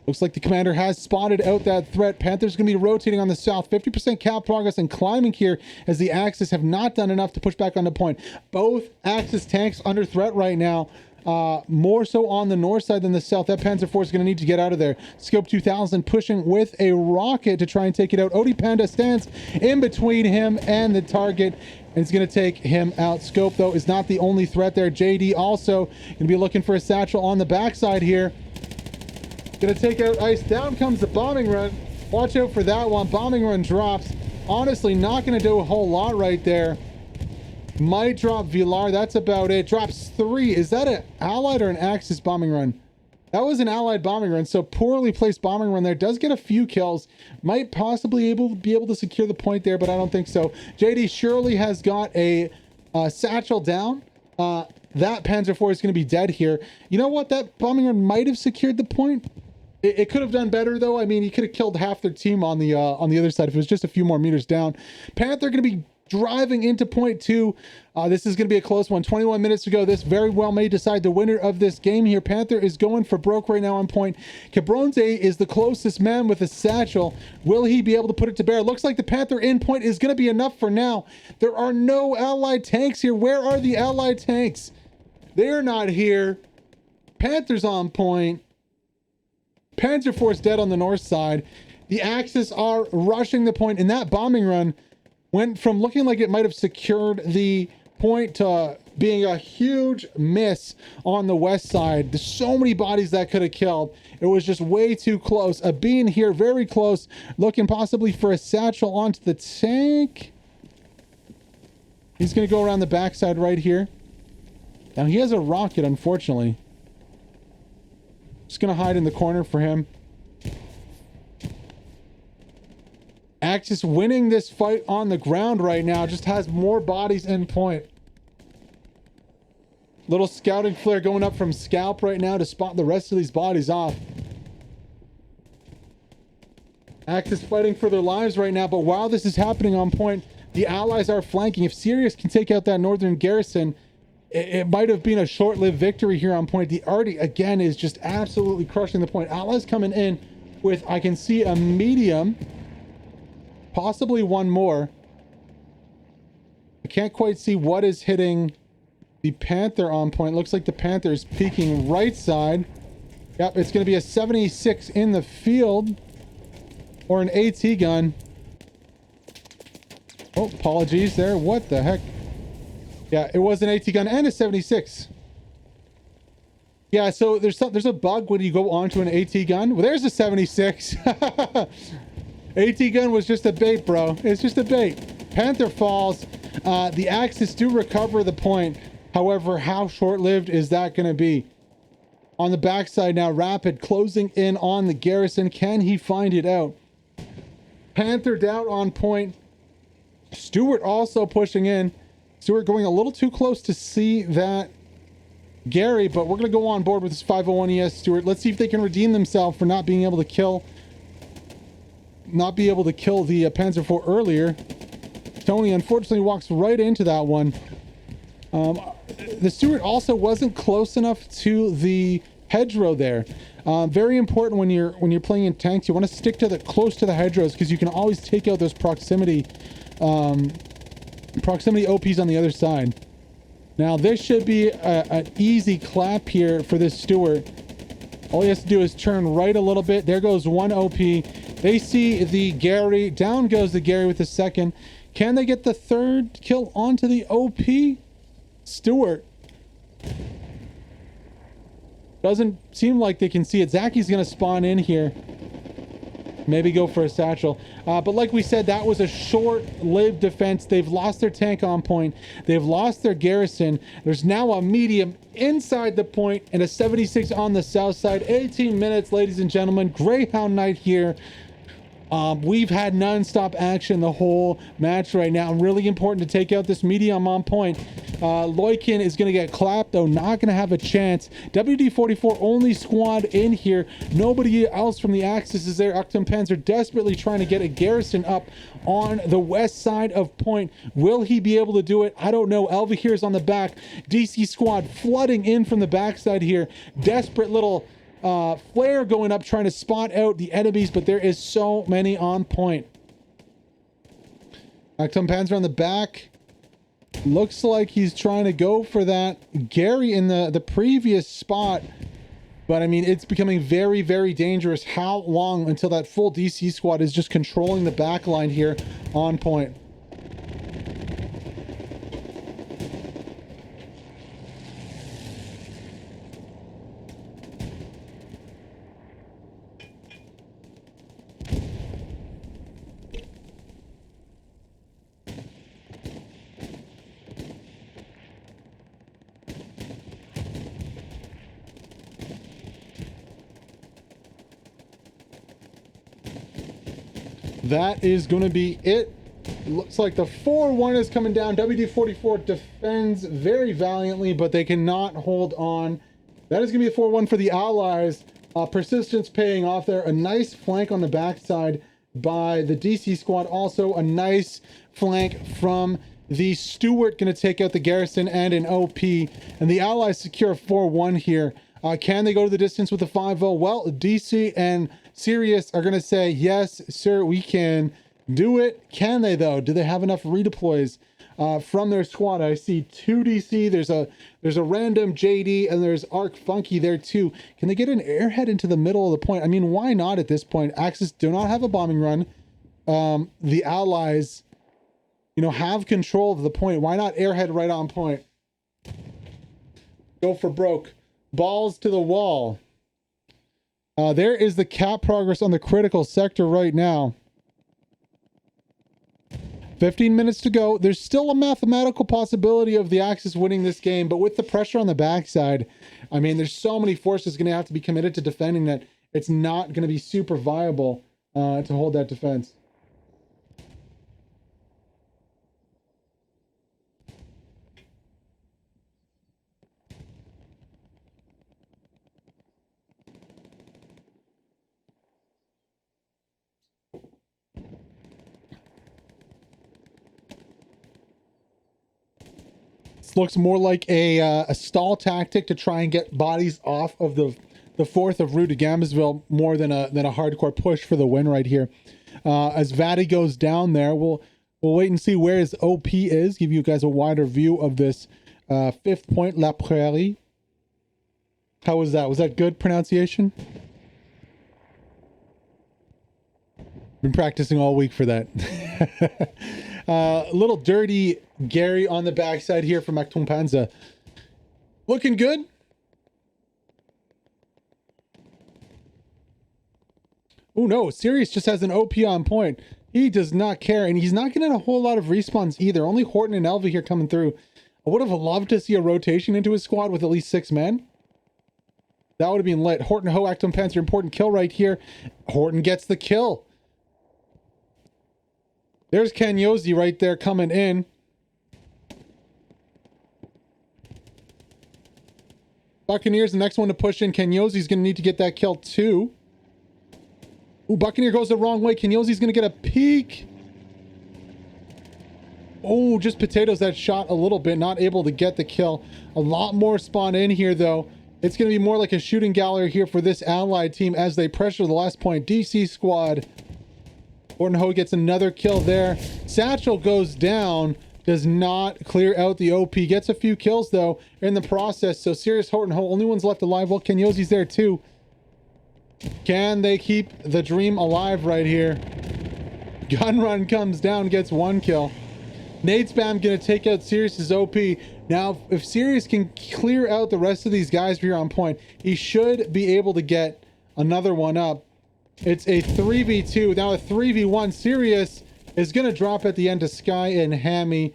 Looks like the commander has spotted out that threat. Panther's going to be rotating on the south. 50% cap progress and climbing here as the Axis have not done enough to push back on the point. Both Axis tanks under threat right now. more so on the north side than the south. That Panzer IV is going to need to get out of there. Scope 2000 pushing with a rocket to try and take it out. Odie Panda stands in between him and the target, and it's going to take him out. Scope, though, is not the only threat there. JD also going to be looking for a satchel on the backside here. Going to take out Ice. Down comes the bombing run. Watch out for that one. Bombing run drops. Honestly, not going to do a whole lot right there. Might drop Villar. That's about it. Drops 3. Is that an Allied or an Axis bombing run? That was an Allied bombing run. So poorly placed bombing run there. Does get a few kills. Might possibly be able to secure the point there, but I don't think so. JD surely has got a satchel down. That Panzer IV is going to be dead here. You know what? That bombing run might have secured the point. It could have done better, though. I mean, he could have killed half their team on the other side if it was just a few more meters down. Panther going to be driving into point 2. This is going to be a close one. 21 minutes to go. This very well may decide the winner of this game here. Panther is going for broke right now on point. Cabronze is the closest man with a satchel. Will he be able to put it to bear? Looks like the Panther in point is going to be enough for now. There are no Allied tanks here. Where are the Allied tanks? They're not here. Panther's on point. Panzer IV dead on the north side. The Axis are rushing the point, and that bombing run went from looking like it might have secured the point to being a huge miss on the west side. There's so many bodies that could have killed. It was just way too close. A bean here, very close, looking possibly for a satchel onto the tank. He's going to go around the backside right here. Now he has a rocket, unfortunately. Just going to hide in the corner for him. Axis winning this fight on the ground right now. Just has more bodies in point. Little scouting flare going up from Scalp right now to spot the rest of these bodies off. Axis fighting for their lives right now, but while this is happening on point, the Allies are flanking. If Sirius can take out that northern garrison, it might have been a short-lived victory here on point. The Artie, again, is just absolutely crushing the point. Allies coming in with, I can see, a medium. Possibly one more. I can't quite see what is hitting the Panther on point. Looks like the Panther is peeking right side. Yep, it's going to be a 76 in the field. Or an AT gun. Oh, apologies there. What the heck? Yeah, it was an AT gun and a 76. Yeah, so there's a bug when you go onto an AT gun. Well, there's a 76. AT gun was just a bait, bro. It's just a bait. Panther falls. The Axis do recover the point. However, how short-lived is that going to be? On the backside now, Rapid closing in on the garrison. Can he find it out? Panther down on point. Stewart also pushing in. Stewart going a little too close to see that Gary, but we're going to go on board with this 501 ES Stewart. Let's see if they can redeem themselves for not being able to kill the Panzer IV earlier. Tony unfortunately walks right into that one. The Stewart also wasn't close enough to the hedgerow there. Very important when you're playing in tanks. You want to stick to close to the hedgerows because you can always take out those proximity OPs on the other side. Now this should be an easy clap here for this Stewart. All he has to do is turn right a little bit. There goes one OP. They see the Gary. Down goes the Gary with the second. Can they get the third kill onto the OP? Stewart. Doesn't seem like they can see it. Zaki's going to spawn in here. Maybe go for a satchel. But like we said, that was a short-lived defense. They've lost their tank on point. They've lost their garrison. There's now a medium inside the point and a 76 on the south side. 18 minutes, ladies and gentlemen. Greyhound Night here. We've had non-stop action the whole match right now. Really important to take out this medium on point. Loikin is going to get clapped, though. Not going to have a chance. WD-44 only squad in here. Nobody else from the Axis is there. Achtung Panzer desperately trying to get a garrison up on the west side of point. Will he be able to do it? I don't know. Elva here is on the back. DC squad flooding in from the backside here. Desperate little flare going up trying to spot out the enemies, but there is so many on point. Achtung Panzer on the back. Looks like he's trying to go for that Gary in the previous spot. But I mean, it's becoming very, very dangerous. How long until that full DC squad is just controlling the back line here on point? That is going to be it. Looks like the 4-1 is coming down. WD-44 defends very valiantly, but they cannot hold on. That is going to be a 4-1 for the Allies. Persistence paying off there. A nice flank on the backside by the DC squad. Also a nice flank from the Stuart, going to take out the Garrison and an OP. And the Allies secure a 4-1 here. Can they go to the distance with the 5-0? Well, DC and Sirius are going to say, yes, sir, we can do it. Can they, though? Do they have enough redeploys from their squad? I see 2 DC. There's a random JD, and there's Arc Funky there, too. Can they get an airhead into the middle of the point? I mean, why not at this point? Axis do not have a bombing run. The Allies, you know, have control of the point. Why not airhead right on point? Go for broke. Balls to the wall. There is the cap progress on the critical sector right now. 15 minutes to go. There's still a mathematical possibility of the Axis winning this game, but with the pressure on the backside, I mean, there's so many forces going to have to be committed to defending that it's not going to be super viable to hold that defense. Looks more like a stall tactic to try and get bodies off of the 4th of Rue de Gambesville more than a hardcore push for the win right here. As Vadi goes down there, we'll wait and see where his OP is. Give you guys a wider view of this 5th point, La Prairie. How was that? Was that good pronunciation? Been practicing all week for that. Little dirty Gary on the backside here from Acton Panza. Looking good. Oh no, Sirius just has an OP on point. He does not care, and he's not getting a whole lot of respawns either. Only Horton and Elva here coming through. I would have loved to see a rotation into his squad with at least 6 men. That would have been lit. Horton Ho, Acton Panzer, important kill right here. Horton gets the kill. There's Kanyozi right there coming in. Buccaneers, the next one to push in. Kanyozi's going to need to get that kill too. Ooh, Buccaneer goes the wrong way. Kanyozi's going to get a peek. Oh, just potatoes that shot a little bit. Not able to get the kill. A lot more spawn in here though. It's going to be more like a shooting gallery here for this allied team as they pressure the last point. DC squad. Horton Ho gets another kill there. Satchel goes down. Does not clear out the OP. Gets a few kills, though, in the process. So, Sirius Horton Ho, only one's left alive. Well, Kanyozi's there, too. Can they keep the dream alive right here? Gun Run comes down, gets 1 kill. Nade Spam going to take out Sirius's OP. Now, if Sirius can clear out the rest of these guys here on point, he should be able to get another one up. It's a 3v2. Now a 3v1. Sirius is going to drop at the end to Sky and Hammy.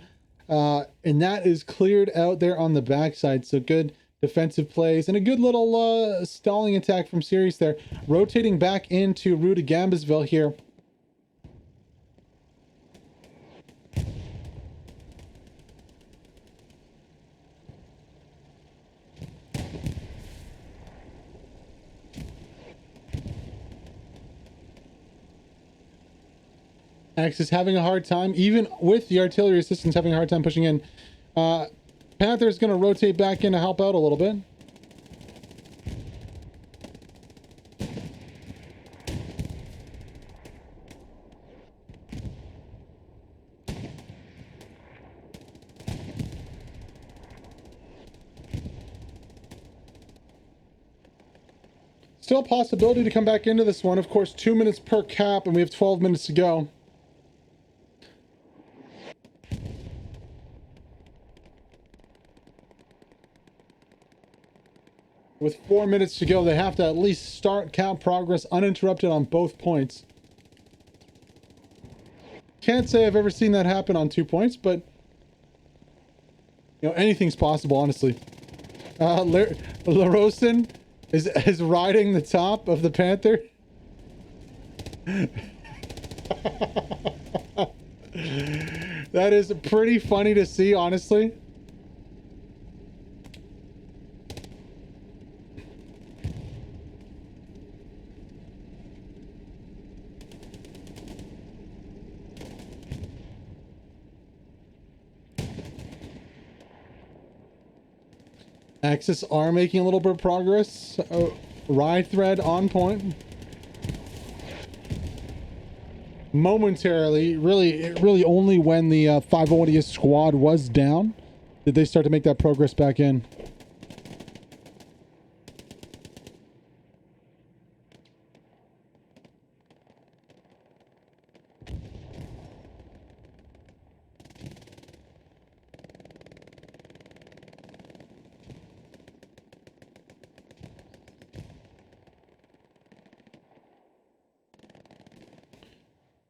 And that is cleared out there on the backside. So good defensive plays and a good little stalling attack from Sirius there. Rotating back into Rue de Gambesville here. Axis having a hard time, even with the artillery assistance, having a hard time pushing in. Panther's going to rotate back in to help out a little bit. Still a possibility to come back into this one. Of course, 2 minutes per cap, and we have 12 minutes to go. With 4 minutes to go, they have to at least start cap progress uninterrupted on both points. Can't say I've ever seen that happen on 2 points, but you know, anything's possible, honestly. LaRosen is riding the top of the Panther. That is pretty funny to see, honestly. Axis are making a little bit of progress. Ride thread on point. Momentarily, really only when the 5-0 squad was down did they start to make that progress back in.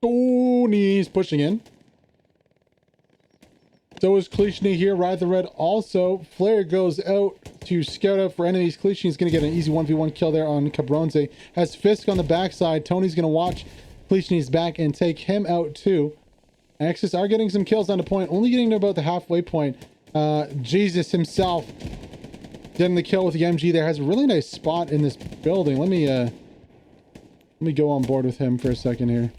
Tony's pushing in. So is Klishny here. Ride the red also. Flare goes out to scout out for enemies. Klishny's going to get an easy 1v1 kill there on Cabronze. Has Fisk on the backside. Tony's going to watch Klishny's back and take him out too. Axis are getting some kills on the point. Only getting to about the halfway point. Jesus himself getting the kill with the MG there. Has a really nice spot in this building. Let me go on board with him for a second here.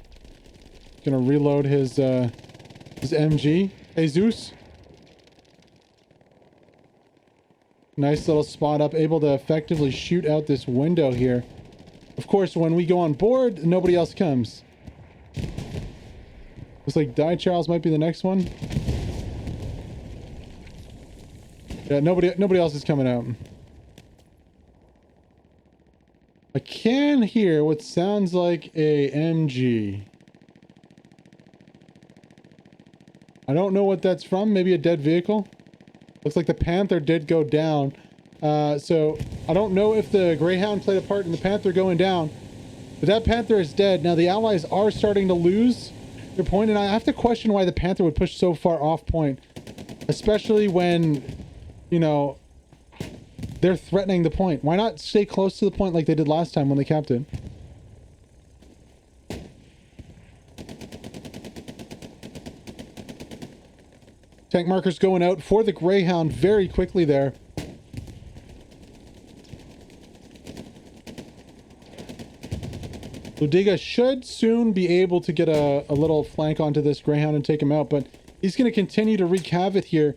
Gonna reload his MG. Jesus. Nice little spot up, able to effectively shoot out this window here. Of course, when we go on board, nobody else comes. Looks like Die Charles might be the next one. Yeah, nobody else is coming out. I can hear what sounds like a MG. I don't know what that's from. Maybe a dead vehicle. Looks like the Panther did go down. So I don't know if the Greyhound played a part in the Panther going down. But that Panther is dead. Now the Allies are starting to lose their point. And I have to question why the Panther would push so far off point. Especially when, you know, they're threatening the point. Why not stay close to the point like they did last time when they capped it? Tank markers going out for the Greyhound very quickly there. Ludiga should soon be able to get a little flank onto this Greyhound and take him out, but he's going to continue to wreak havoc here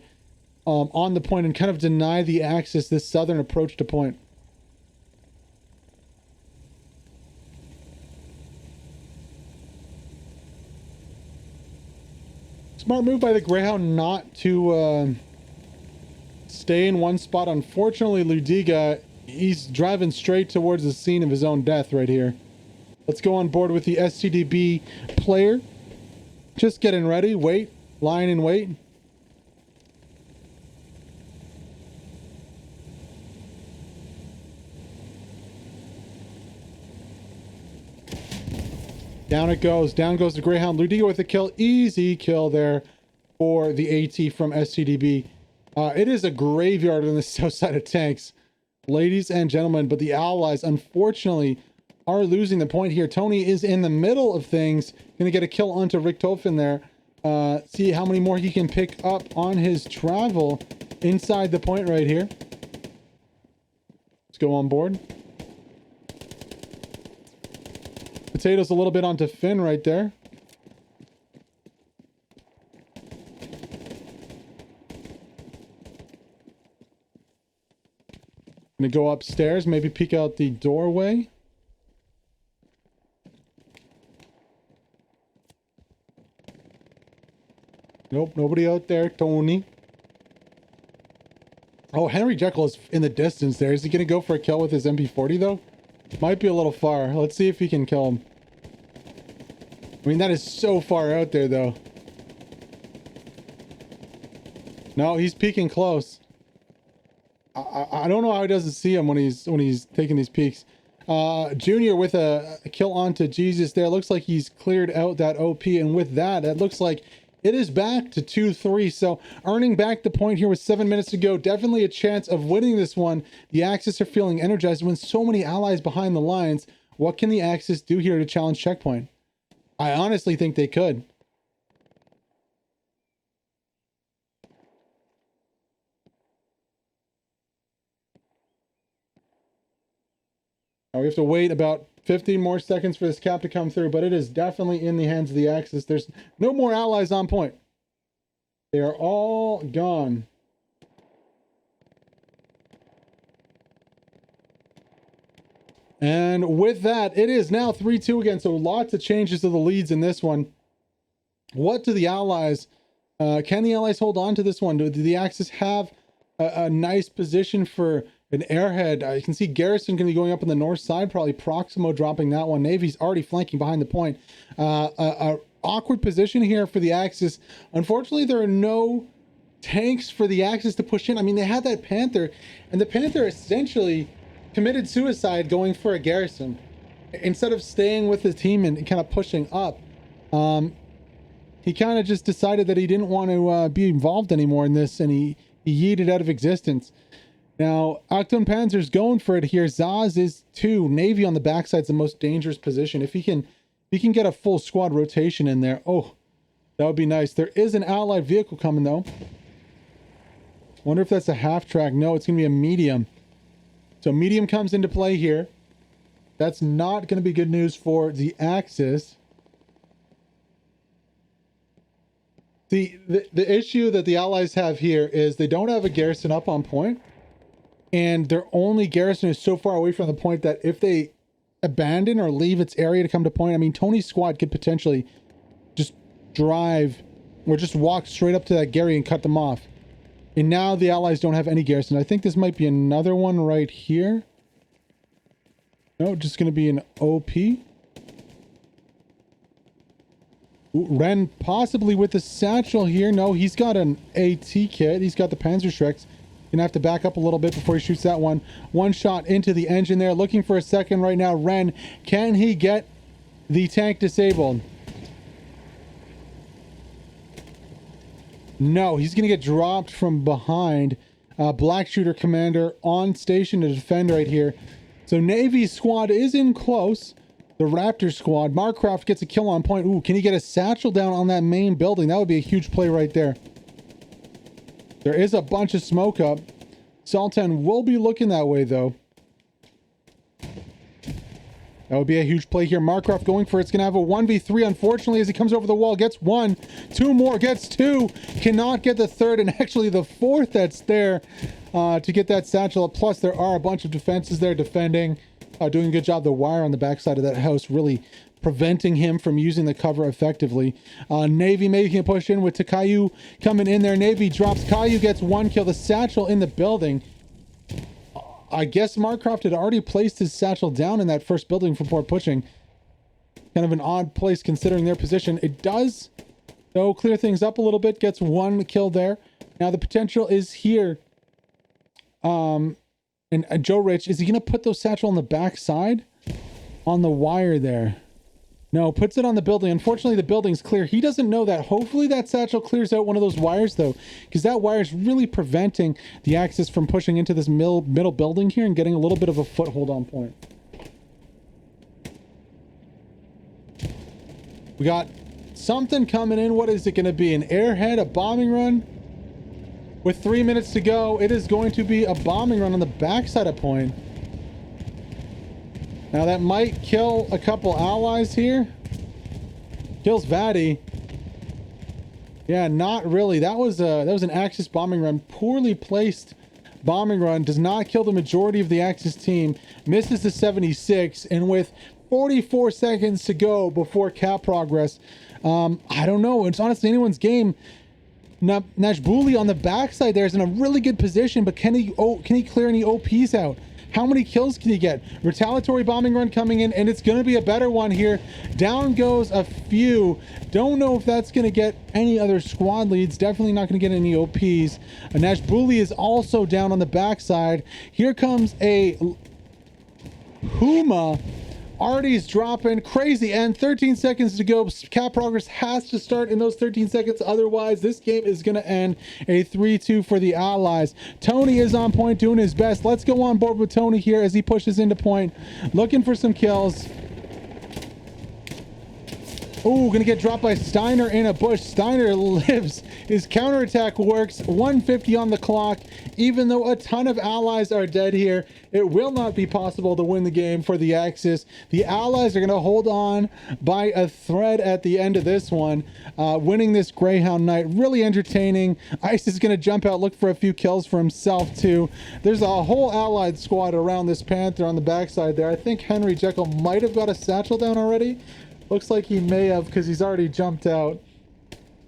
on the point and kind of deny the Axis this southern approach to point. Smart move by the Greyhound not to stay in one spot. Unfortunately, Ludiga, he's driving straight towards the scene of his own death right here. Let's go on board with the STDB player. Just getting ready. Wait. Line and wait. Down it goes. Down goes the Greyhound. Ludiga with a kill. Easy kill there for the AT from STDB. It is a graveyard on the south side of tanks, ladies and gentlemen. But the Allies, unfortunately, are losing the point here. Tony is in the middle of things. Going to get a kill onto Richtofen there. See how many more he can pick up on his travel inside the point right here. Let's go on board. Potatoes a little bit onto Finn right there. Gonna go upstairs, maybe peek out the doorway. Nope, nobody out there, Tony. Oh, Henry Jekyll is in the distance there. Is he gonna go for a kill with his MP40 though? Might be a little far. Let's see if he can kill him. I mean, that is so far out there, though. No, he's peeking close. I don't know how he doesn't see him when he's taking these peeks. Junior with a kill onto Jesus there. Looks like he's cleared out that OP, and with that, it looks like it is back to 2-3. So earning back the point here with 7 minutes to go. Definitely a chance of winning this one. The Axis are feeling energized when so many allies behind the lines. What can the Axis do here to challenge checkpoint? I honestly think they could. Now we have to wait about 15 more seconds for this cap to come through, but it is definitely in the hands of the Axis. There's no more allies on point. They are all gone. And with that, it is now 3-2 again, so lots of changes to the leads in this one. What do the Allies, can the Allies hold on to this one? Do the Axis have a nice position for an airhead? You can see Garrison going to be going up on the north side, probably Proximo dropping that one. Navy's already flanking behind the point. Awkward position here for the Axis. Unfortunately, there are no tanks for the Axis to push in. I mean, they had that Panther, and the Panther essentially committed suicide going for a garrison instead of staying with his team and kind of pushing up. He kind of just decided that he didn't want to be involved anymore in this, and he yeeted out of existence. Now Achtung Panzer's going for it here. Zaz is 2. Navy on the backside is the most dangerous position. If he can get a full squad rotation in there, oh, that would be nice. There is an allied vehicle coming though. Wonder if that's a half track. No, it's gonna be a medium. So medium comes into play here. That's not going to be good news for the Axis. The issue that the Allies have here is they don't have a garrison up on point, and their only garrison is so far away from the point that if they abandon or leave its area to come to point, I mean, Tony's squad could potentially just drive or just walk straight up to that Gary and cut them off. And now the Allies don't have any garrison. I think this might be another one right here. No, just going to be an OP. Ooh, Ren possibly with the satchel here. No, he's got an AT kit. He's got the Panzerschrecks. Gonna have to back up a little bit before he shoots that one. One shot into the engine there. Looking for a second right now. Ren, can he get the tank disabled? No, he's going to get dropped from behind. Black Shooter Commander on station to defend right here. So Navy's squad is in close. The Raptor squad. Marcroft gets a kill on point. Ooh, can he get a satchel down on that main building? That would be a huge play right there. There is a bunch of smoke up. Sultan will be looking that way though. That would be a huge play here. Marcroft going for it. It's going to have a 1v3, unfortunately, as he comes over the wall. Gets 1. 2 more. Gets 2. Cannot get the 3rd, and actually the 4th that's there to get that satchel. Plus, there are a bunch of defenses there defending. Doing a good job. The wire on the backside of that house really preventing him from using the cover effectively. Navy making a push in with Takayu coming in there. Navy drops. Caillou gets 1 kill. The satchel in the building. I guess Marcroft had already placed his satchel down in that first building before pushing. Kind of an odd place considering their position. It does, though, clear things up a little bit. Gets 1 kill there. Now the potential is here. And Joe Rich, is he going to put those satchel on the back side? On the wire there. No, puts it on the building. Unfortunately, the building's clear. He doesn't know that. Hopefully that satchel clears out one of those wires, though, because that wire is really preventing the Axis from pushing into this middle building here and getting a little bit of a foothold on point. We got something coming in. What is it going to be? An airhead, a bombing run? With 3 minutes to go, it is going to be a bombing run on the backside of point. Now that might kill a couple allies here. Kills Vadi. Yeah, not really. That was an Axis bombing run. Poorly placed bombing run. Does not kill the majority of the Axis team. Misses the 76. And with 44 seconds to go before cap progress, I don't know. It's honestly anyone's game. Najbuli on the backside there is in a really good position, but can he clear any OPs out? How many kills can he get? Retaliatory bombing run coming in, and it's going to be a better one here. Down goes a few. Don't know if that's going to get any other squad leads. Definitely not going to get any OPs. Nash Bully is also down on the backside. Here comes a Huma. Artie's dropping crazy, and 13 seconds to go. Cap progress has to start in those 13 seconds. Otherwise, this game is going to end a 3-2 for the Allies. Tony is on point, doing his best. Let's go on board with Tony here as he pushes into point, looking for some kills. Oh, gonna get dropped by Steiner in a bush. Steiner lives. His counterattack works. 150 on the clock. Even though a ton of allies are dead here, it will not be possible to win the game for the Axis. The Allies are gonna hold on by a thread at the end of this one, winning this Greyhound Night. Really entertaining. Ice is gonna jump out, look for a few kills for himself too. There's a whole allied squad around this Panther on the backside there. I think Henry Jekyll might have got a satchel down already. Looks like he may have, because he's already jumped out.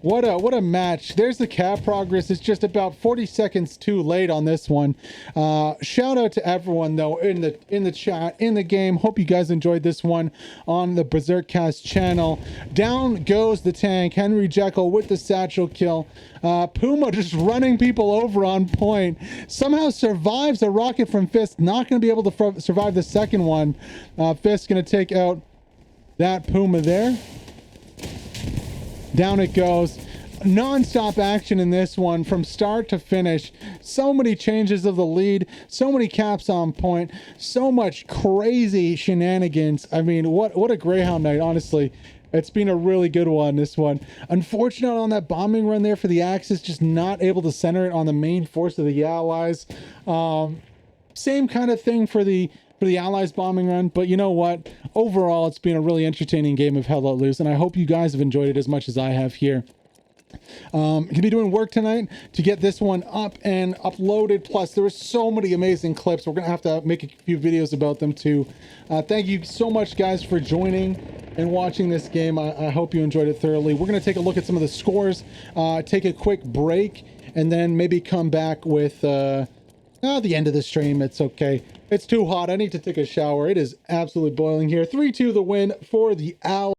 What a match. There's the cap progress. It's just about 40 seconds too late on this one. Shout out to everyone though in the chat, in the game. Hope you guys enjoyed this one on the BERSERKASTS channel. Down goes the tank. Henry Jekyll with the satchel kill. Puma just running people over on point. Somehow survives a rocket from Fist. Not going to be able to survive the second one. Fist going to take out that Puma there. Down it goes. Non-stop action in this one from start to finish. So many changes of the lead, so many caps on point, so much crazy shenanigans. I mean, what a Greyhound Night, honestly. It's been a really good one, this one. Unfortunate on that bombing run there for the Axis, just not able to center it on the main force of the Allies. Same kind of thing for the Allies bombing run, but you know what? Overall, it's been a really entertaining game of Hell Let Loose, and I hope you guys have enjoyed it as much as I have here. Gonna be doing work tonight to get this one up and uploaded. Plus, there were so many amazing clips. We're gonna have to make a few videos about them too. Thank you so much, guys, for joining and watching this game. I hope you enjoyed it thoroughly. We're gonna take a look at some of the scores, take a quick break, and then maybe come back with the end of the stream. It's okay. It's too hot. I need to take a shower. It is absolutely boiling here. 3-2 the win for the Allies.